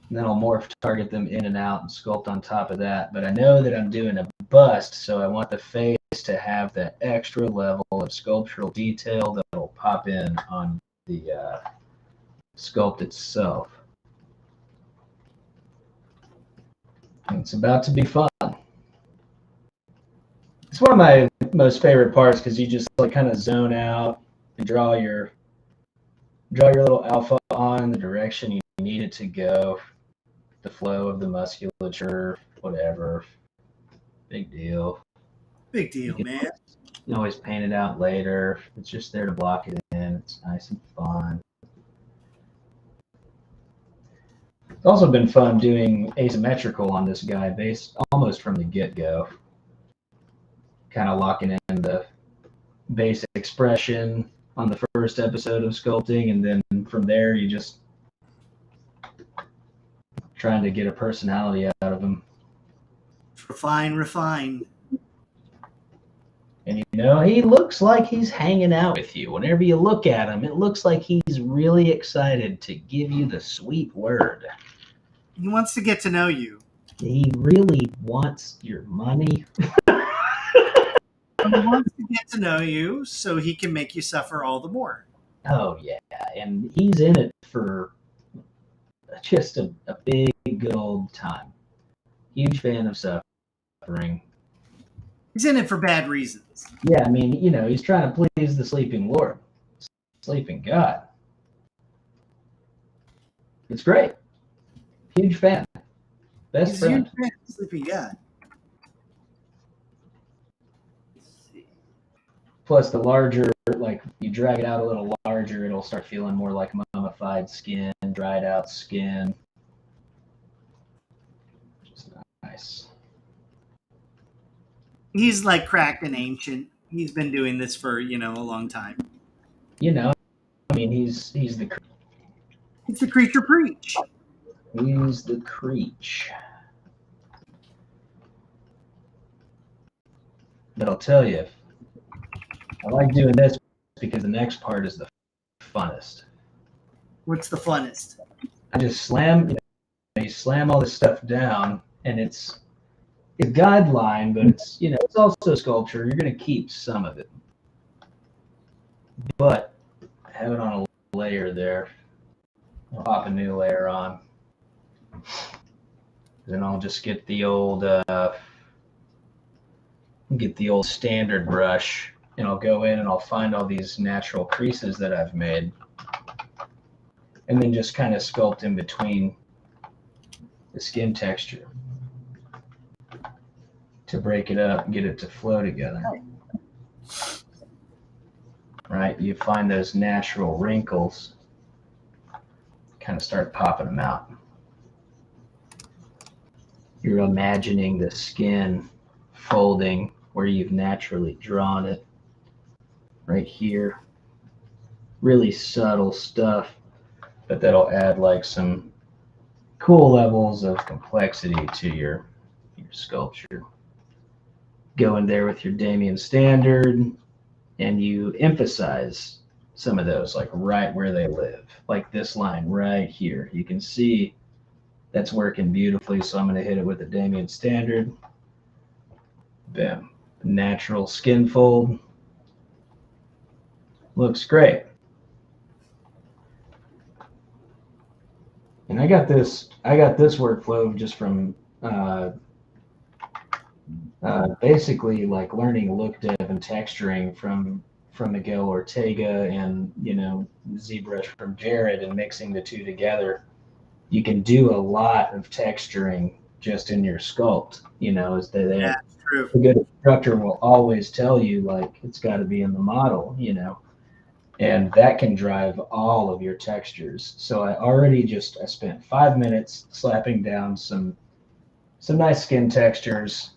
And then I'll morph target them in and out and sculpt on top of that. But I know that I'm doing a bust, so I want the face to have that extra level of sculptural detail that'll pop in on the sculpt itself. And it's about to be fun. It's one of my most favorite parts because you just like kind of zone out and draw your little alpha on the direction you need it to go, the flow of the musculature, whatever. Big deal. Big deal, man. You can always paint it out later. It's just there to block it in. It's nice and fun. It's also been fun doing asymmetrical on this guy based almost from the get-go. Kind of locking in the base expression on the first episode of sculpting, and then from there you just trying to get a personality out of him. Refine. And you know, he looks like he's hanging out with you. Whenever you look at him, it looks like he's really excited to give you the sweet word. He wants to get to know you. He really wants your money. He wants to get to know you so he can make you suffer all the more. Oh, yeah. And he's in it for just a big, good old time. Huge fan of suffering. He's in it for bad reasons. Yeah, I mean, you know, he's trying to please the sleeping Lord, sleeping God. It's great. Huge fan. Best He's friend. a huge fan of Sleeping God. Plus, the larger, like, you drag it out a little larger, it'll start feeling more like mummified skin, dried out skin. Just nice. He's like cracked and ancient. He's been doing this for, a long time. You know, I mean, he's the creature preach. He's the Creech. But I'll tell you, I like doing this because the next part is the funnest. What's the funnest? I just slam, you slam all this stuff down, and it's a guideline, but it's also sculpture. You're going to keep some of it, but have it on a layer there. I'll pop a new layer on. Then I'll just get the old standard brush, and I'll go in and I'll find all these natural creases that I've made, and then just kind of sculpt in between the skin texture to break it up and get it to flow together. Right? You find those natural wrinkles, kind of start popping them out. You're imagining the skin folding where you've naturally drawn it. Right here. Really subtle stuff, but that'll add like some cool levels of complexity to your sculpture. Go in there with your Damien standard, and you emphasize some of those, like right where they live. Like this line right here. You can see that's working beautifully, so I'm going to hit it with a Damien standard. Bam. Natural skin fold. Looks great. And I got this workflow just from basically like learning look dev and texturing from from Miguel Ortega and, ZBrush from Jared, and mixing the two together, you can do a lot of texturing just in your sculpt. Is that Yeah, true. a good instructor will always tell you, like, it's got to be in the model, and that can drive all of your textures. So I spent 5 minutes slapping down some nice skin textures,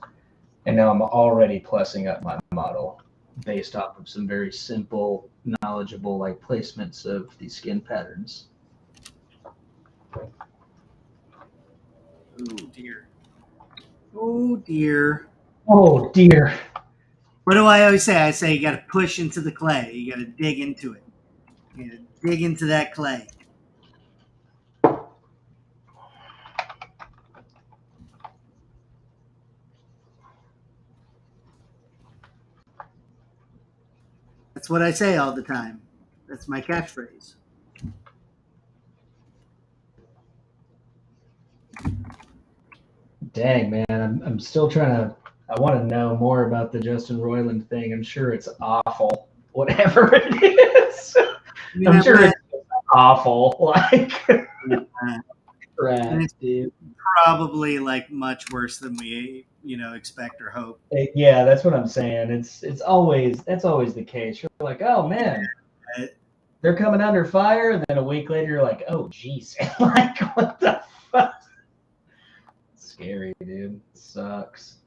and now I'm already plussing up my model based off of some very simple, knowledgeable placements of these skin patterns. Oh dear. Oh dear. Oh dear. What do I always say? I say you got to push into the clay. You got to dig into it. You got to dig into that clay. That's what I say all the time. That's my catchphrase. Dang, man, I'm still trying to. I want to know more about the Justin Roiland thing. I'm sure it's awful, whatever it is. I'm sure it's awful, crap, dude. Probably much worse than we expect or hope. Yeah, that's what I'm saying. That's always the case. You're like, oh man, they're coming under fire, and then a week later you're like, oh geez, what the fuck? Scary, dude. Sucks.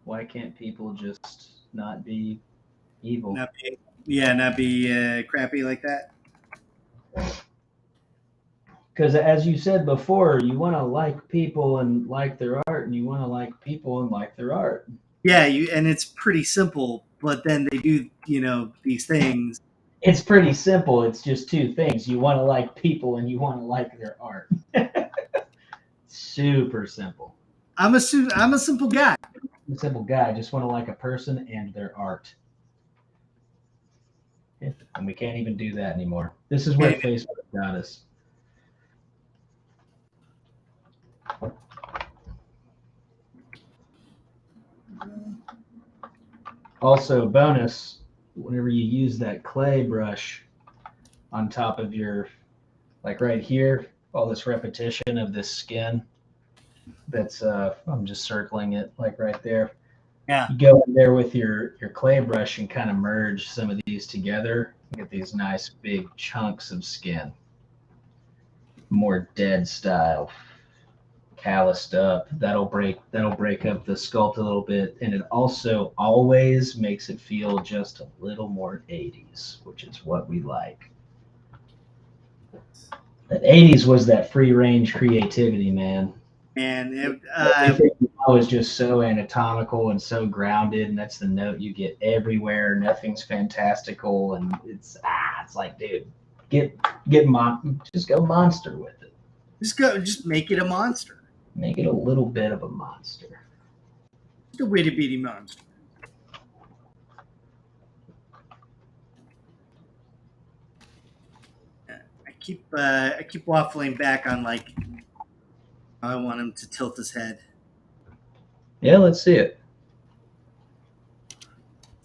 Why can't people just not be evil? Not be crappy like that. Because as you said before, you want to like people and like their art, and you want to like people and like their art. Yeah, and it's pretty simple, but then they do, these things. It's pretty simple. It's just two things. You want to like people and you want to like their art. Super simple. I'm a simple guy. I'm a simple guy. I just want to like a person and their art. Yeah. And we can't even do that anymore. This is where Facebook got us. Also, bonus, whenever you use that clay brush on top of your, right here, all this repetition of this skin, that's, I'm just circling it, right there. Yeah. You go in there with your clay brush and kind of merge some of these together. You get these nice big chunks of skin. More dead style. Calloused up. That'll break up the sculpt a little bit, and it also always makes it feel just a little more 80s, which is what we like. That 80s was that free range creativity, man. And everything was just so anatomical and so grounded, and that's the note you get everywhere. Nothing's fantastical, and it's like, dude, just go monster with it. Just make it a monster. Make it a little bit of a monster. Just a witty bitty monster. I keep waffling back on I want him to tilt his head. Yeah, let's see it.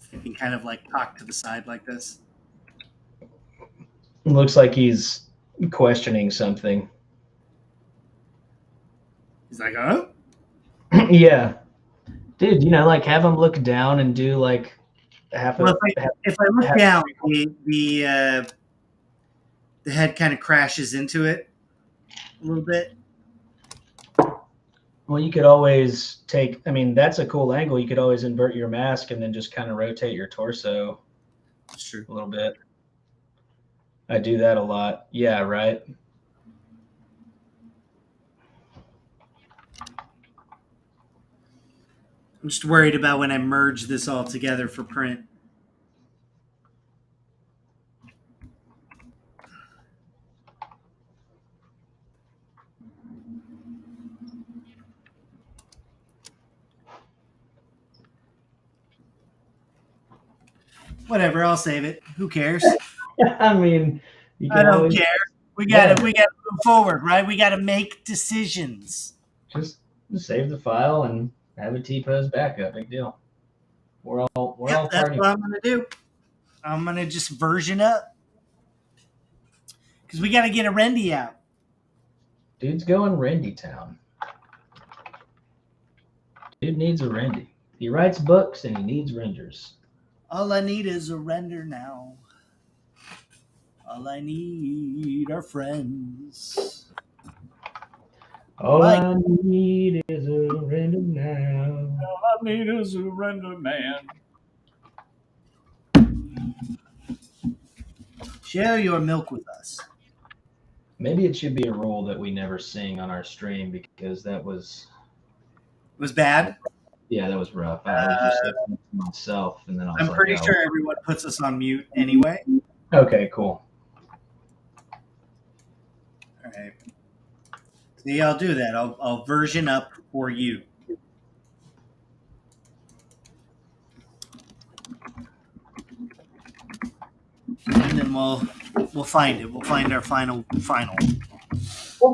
He can kind of cock to the side like this. It looks like he's questioning something. He's like, oh? Yeah. Dude, have him look down and do half of if I look down, the head kind of crashes into it a little bit. Well, you could always that's a cool angle. You could always invert your mask and then just kind of rotate your torso. That's true. A little bit. I do that a lot. Yeah, right. I'm just worried about when I merge this all together for print. Whatever, I'll save it. Who cares? I mean, I don't care. We gotta move forward, right? We gotta make decisions. Just save the file and have a T-pose backup. Big deal. We're all that's party. what I'm gonna do. I'm gonna just version up because we got to get a Rendy out. Dude's going Rendy town. Dude needs a Rendy. He writes books and he needs renders. All I need is a render now. All I need are friends. All Mike. I need is a render now. All I need is a render man. Share your milk with us. Maybe it should be a rule that we never sing on our stream because that was, It was bad. yeah, that was rough. I was just listening to myself, and then I was I'm like, pretty oh. sure everyone puts us on mute anyway. Okay, cool. All right. See, I'll do that. I'll version up for you. And then we'll find it. We'll find our final. We'll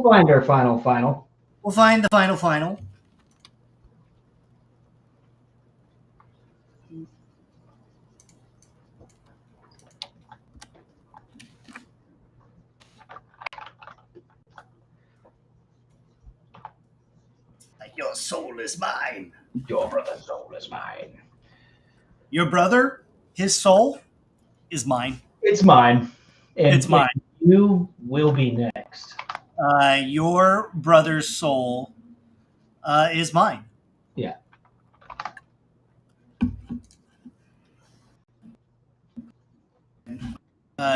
find our final. We'll find the final. Your soul is mine. Your brother's soul is mine. Your brother, his soul, is mine. It's mine. And It's mine. You will be next. Your brother's soul is mine. Yeah.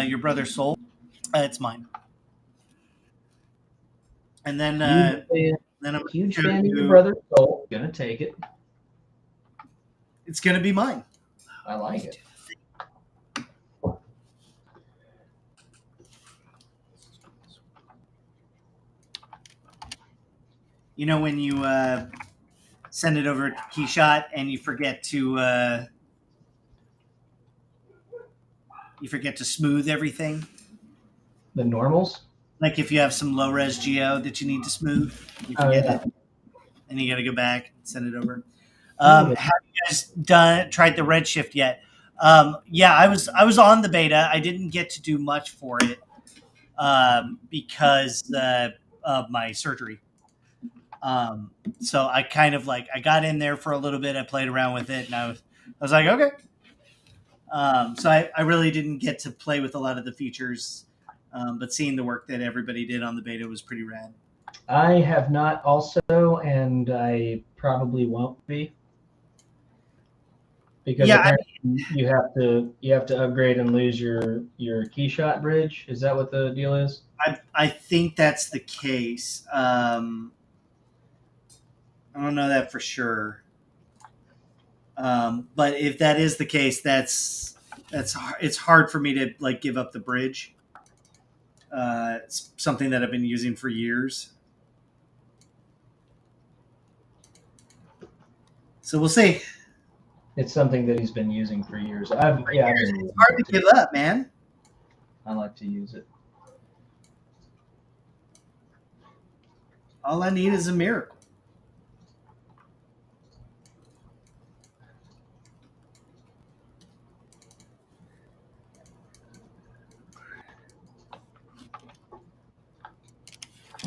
Your brother's soul, it's mine. And then, then I'm Huge gonna fan of your do- brother's soul. Gonna take it. It's gonna be mine. I like it. You know when you send it over to Keyshot and you forget to smooth everything? The normals. Like if you have some low res geo that you need to smooth, you Oh, forget yeah. it, and you got to go back and send it over. Yeah. Have you guys tried the Redshift yet? Yeah, I was on the beta. I didn't get to do much for it because of my surgery. So I kind of I got in there for a little bit. I played around with it, and I was like, okay. So I really didn't get to play with a lot of the features, but seeing the work that everybody did on the beta was pretty rad. I have not also, and I probably won't be. Because Yeah, apparently you have to upgrade and lose your Keyshot bridge. Is that what the deal is? I think that's the case. I don't know that for sure. But if that is the case, it's hard for me to give up the bridge. It's something that I've been using for years. So we'll see. It's something that he's been using for years. It's hard to give up, man. I like to use it. All I need is a miracle.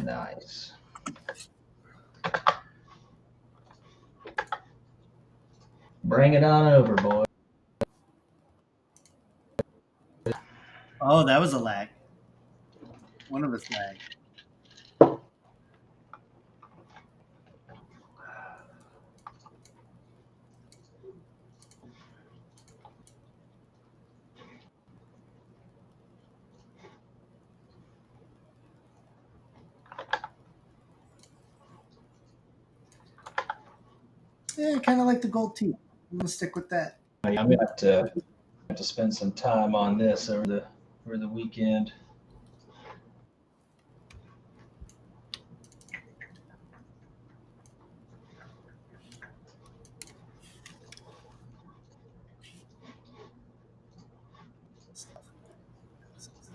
Nice. Bring it on over, boy. Oh, that was a lag. One of us lagged. Yeah, I kind of like the gold tee. I'm gonna stick with that. I'm gonna have to spend some time on this over the weekend.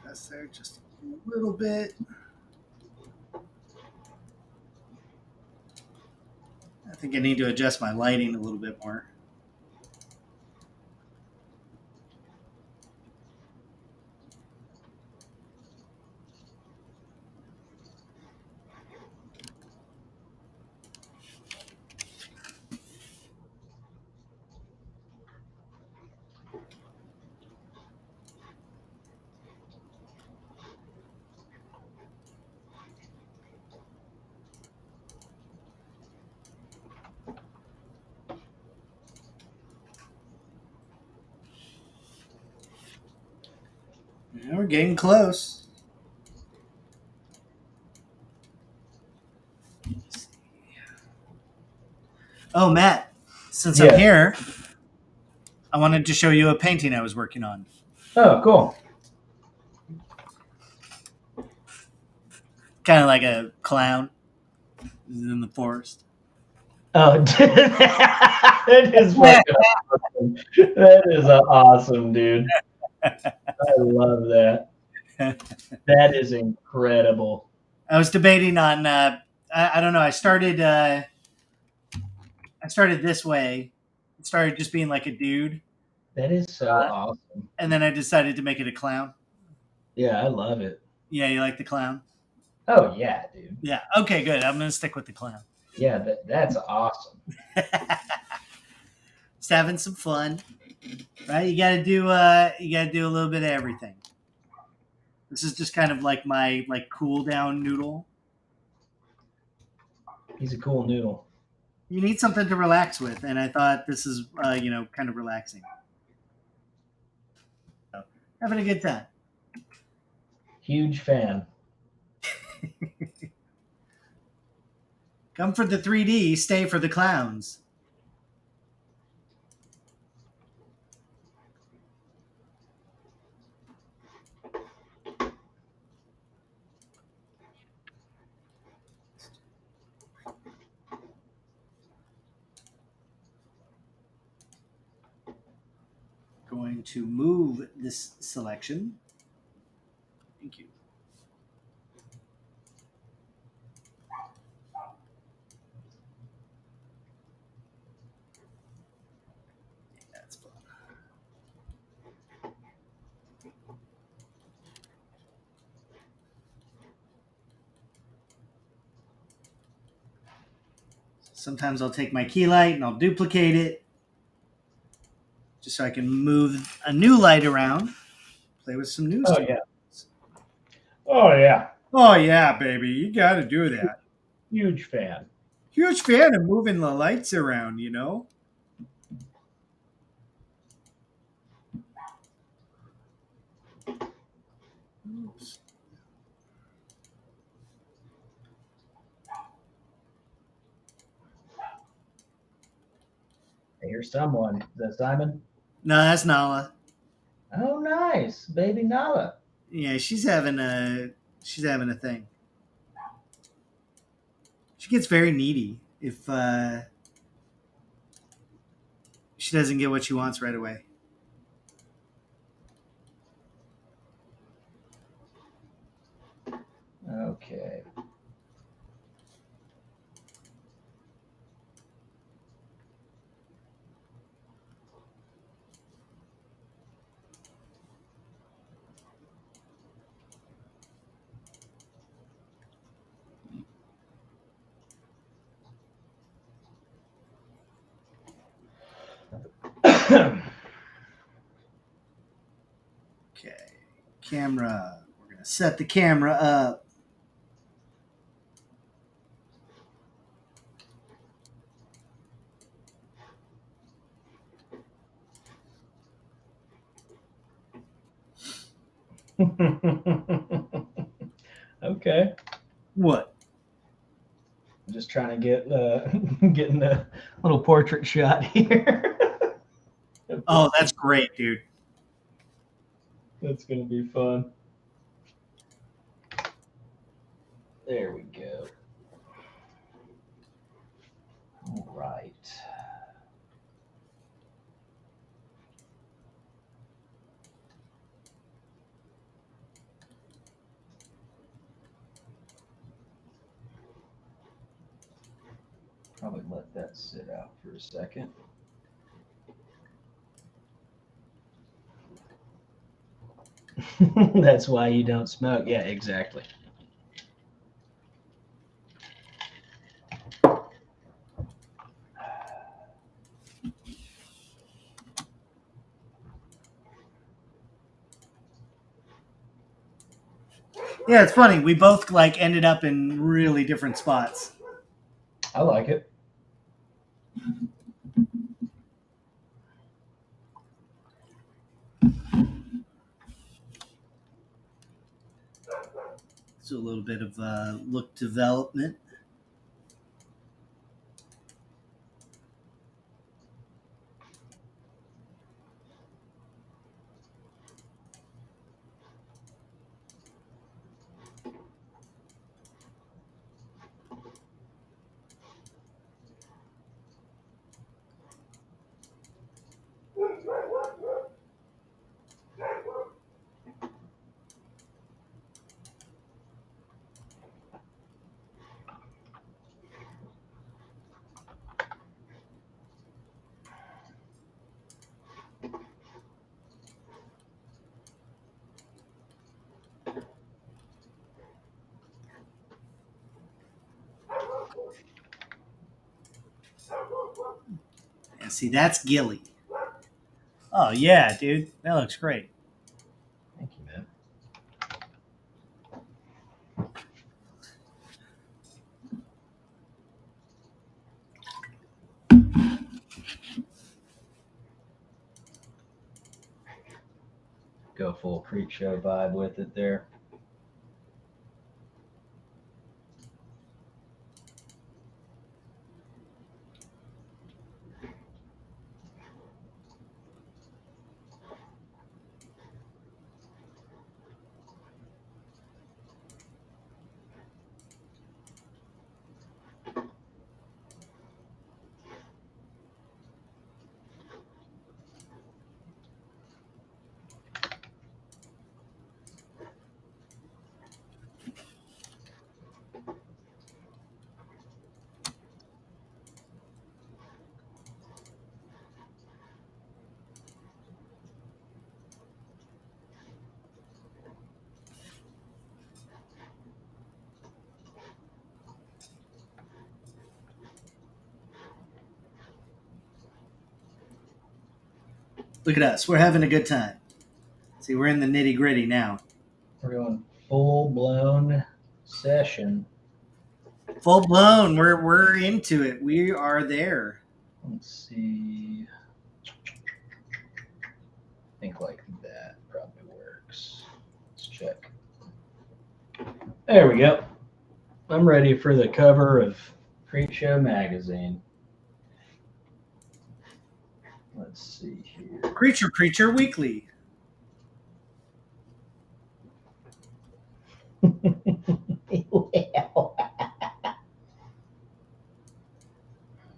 That's there just a little bit. I think I need to adjust my lighting a little bit more. Yeah, we're getting close. Oh, Matt, since I'm Yeah. here, I wanted to show you a painting I was working on. Oh, cool. Kind of like a clown in the forest. Oh, dude, that is fucking awesome. That is awesome, dude. I love that. That is incredible. I was debating on. I don't know. I started this way. It started just being like a dude, That is so awesome. and then I decided to make it a clown. Yeah, I love it. Yeah, you like the clown? Oh yeah, dude. Yeah. Okay, good. I'm gonna stick with the clown. Yeah, that's awesome. Just having some fun, right? You gotta do a little bit of everything. This is just kind of like my cool down noodle. He's a cool noodle. You need something to relax with, and I thought this is kind of relaxing. So, having a good time. Huge fan. Come for the 3D, stay for the clowns. Going to move this selection. Thank you. That's fun. Sometimes I'll take my key light and I'll duplicate it just so I can move a new light around. Play with some new stuff. Yeah. Oh yeah. Oh yeah, baby. You got to do that. Huge fan. Huge fan of moving the lights around, Oops. Here's someone. Is that Simon? No, that's Nala. Oh, nice, baby Nala. Yeah, she's having a thing. She gets very needy if she doesn't get what she wants right away. Okay. Okay, camera. We're gonna set the camera up. Okay. What? I'm just trying to get getting a little portrait shot here. Oh, that's great, dude. That's gonna be fun. There we go. All right. Probably let that sit out for a second. That's why you don't smoke. Yeah, exactly. Yeah, it's funny. We both ended up in really different spots. I like it. do a little bit of look development. And see, that's Gilly. Oh yeah, dude, that looks great. Thank you, man. Go full creep show vibe with it there. Look at us. We're having a good time. See, we're in the nitty gritty now. We're going full blown session. Full blown. We're into it. We are there. Let's see. I think like that probably works. Let's check. There we go. I'm ready for the cover of Creep Show magazine. Let's see here. Creature Weekly.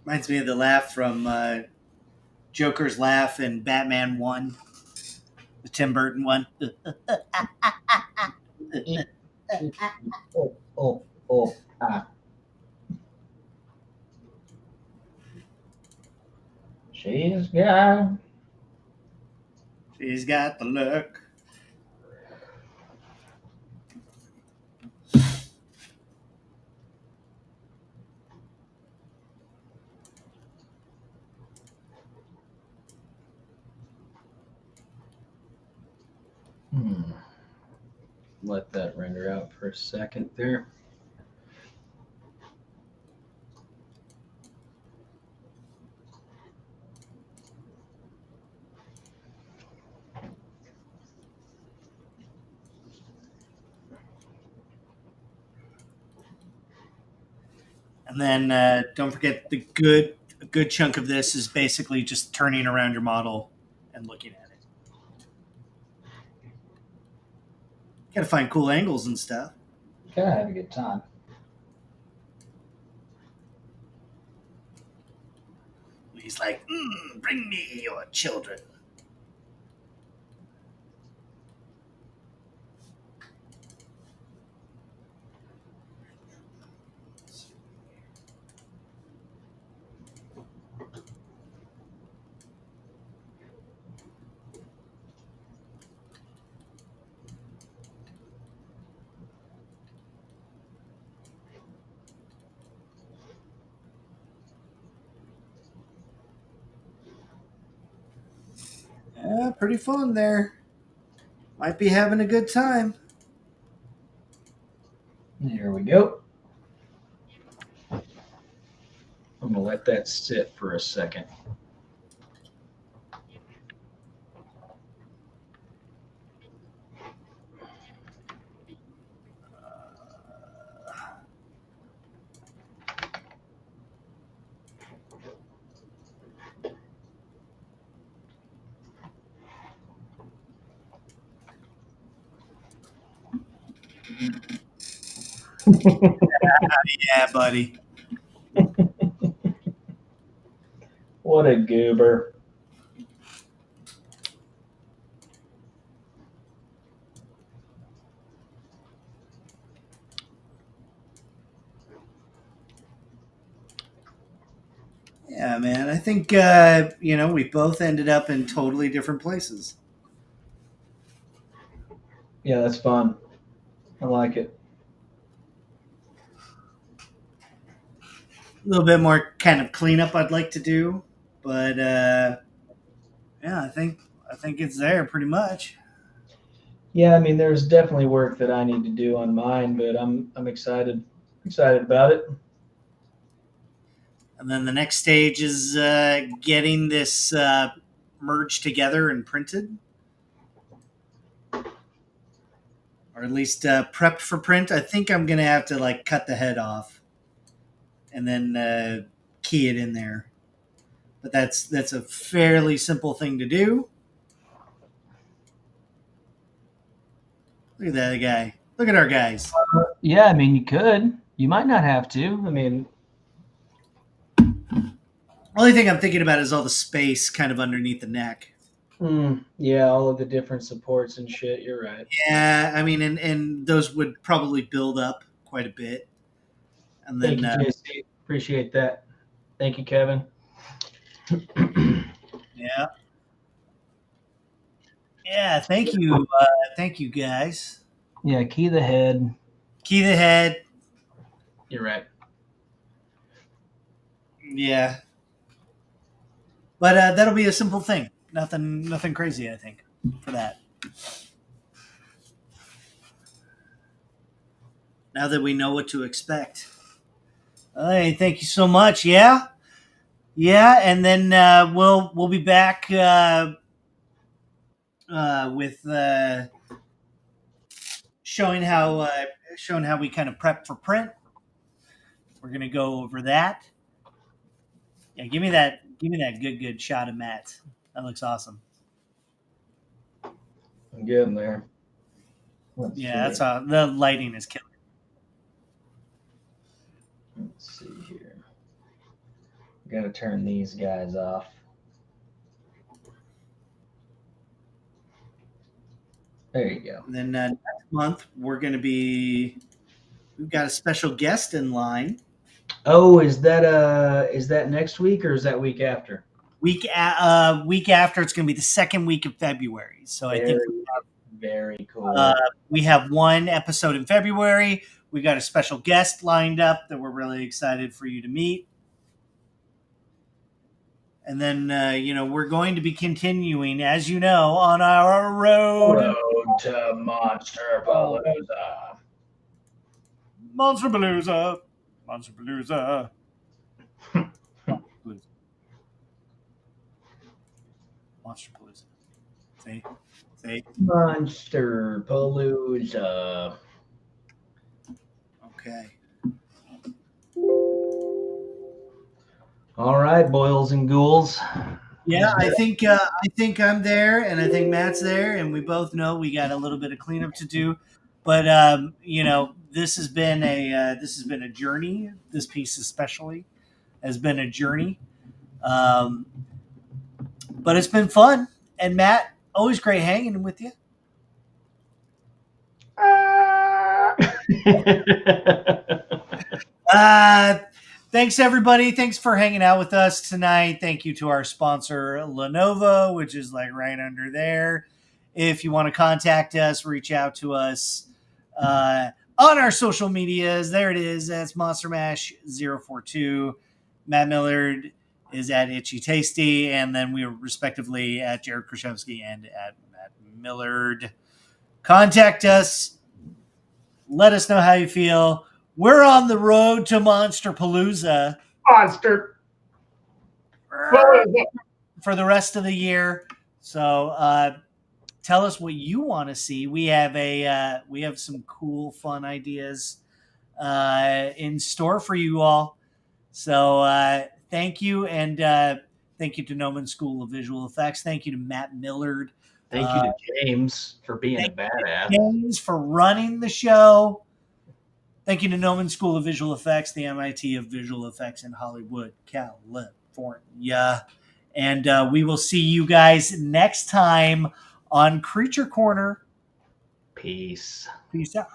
Reminds me of the laugh from Joker's laugh in Batman 1, the Tim Burton one. Ah. She's got the look. Let that render out for a second there. And then don't forget a good chunk of this is basically just turning around your model and looking at it. Gotta find cool angles and stuff. Gotta have a good time. He's like, bring me your children. Yeah, pretty fun there. Might be having a good time. There we go. I'm going to let that sit for a second. Yeah, buddy. What a goober. Yeah, man. I think we both ended up in totally different places. Yeah, that's fun. I like it. A little bit more kind of cleanup I'd like to do, but yeah, I think it's there pretty much. Yeah, I mean, there's definitely work that I need to do on mine, but I'm excited about it. And then the next stage is getting this merged together and printed, or at least prepped for print. I think I'm gonna have to like cut the head off and then key it in there. But that's a fairly simple thing to do. Look at that guy. Look at our guys. Yeah, I mean, you could. You might not have to. I mean, Only thing I'm thinking about is all the space kind of underneath the neck. yeah, all of the different supports and shit. You're right. Yeah, I mean, and those would probably build up quite a bit. And then, Thank you, JC. Appreciate that. Thank you, Kevin. Yeah. Yeah, thank you. Thank you, guys. Yeah, key the head. Key the head. You're right. Yeah. But that'll be a simple thing. Nothing crazy, I think, for that. Now that we know what to expect. Hey, thank you so much. Yeah. Yeah, and then we'll be back with showing how we kind of prep for print. We're gonna go over that. Yeah, give me that good shot of Matt. That looks awesome. I'm getting there. Yeah, that's the lighting is killer. Let's see here. Gotta turn these guys off. There you go. And then next month we've got a special guest in line. Oh, is that next week or is that week after? Week after, it's going to be the second week of February. So I think very cool. We have one episode in February. We got a special guest lined up that we're really excited for you to meet. And then, we're going to be continuing, as you know, on our road to Monster Palooza. Monster Palooza. Monster Palooza. Monster Palooza. See? Monster Palooza. Okay. All right, boils and ghouls. Yeah, I think I'm there, and I think Matt's there, and we both know we got a little bit of cleanup to do. But this has been a journey. This piece especially has been a journey. But it's been fun, and Matt, always great hanging with you. Thanks, everybody. Thanks for hanging out with us tonight. Thank you to our sponsor, Lenovo, which is like right under there. If you want to contact us, reach out to us on our social medias. There it is. That's Monster Mash 042. Matt Millard is at Itchy Tasty, and then we are respectively at Jared Krichevsky and at Matt Millard. Contact us. Let us know how you feel. We're on the road to Monster Palooza. Monster for the rest of the year. So tell us what you want to see. We have some cool, fun ideas in store for you all. So thank you, and thank you to Gnomon School of Visual Effects. Thank you to Matt Millard Thank you to James for being a badass. James for running the show. Thank you to Gnomon School of Visual Effects, the MIT of Visual Effects in Hollywood, California. And we will see you guys next time on Creature Corner. Peace. Peace out.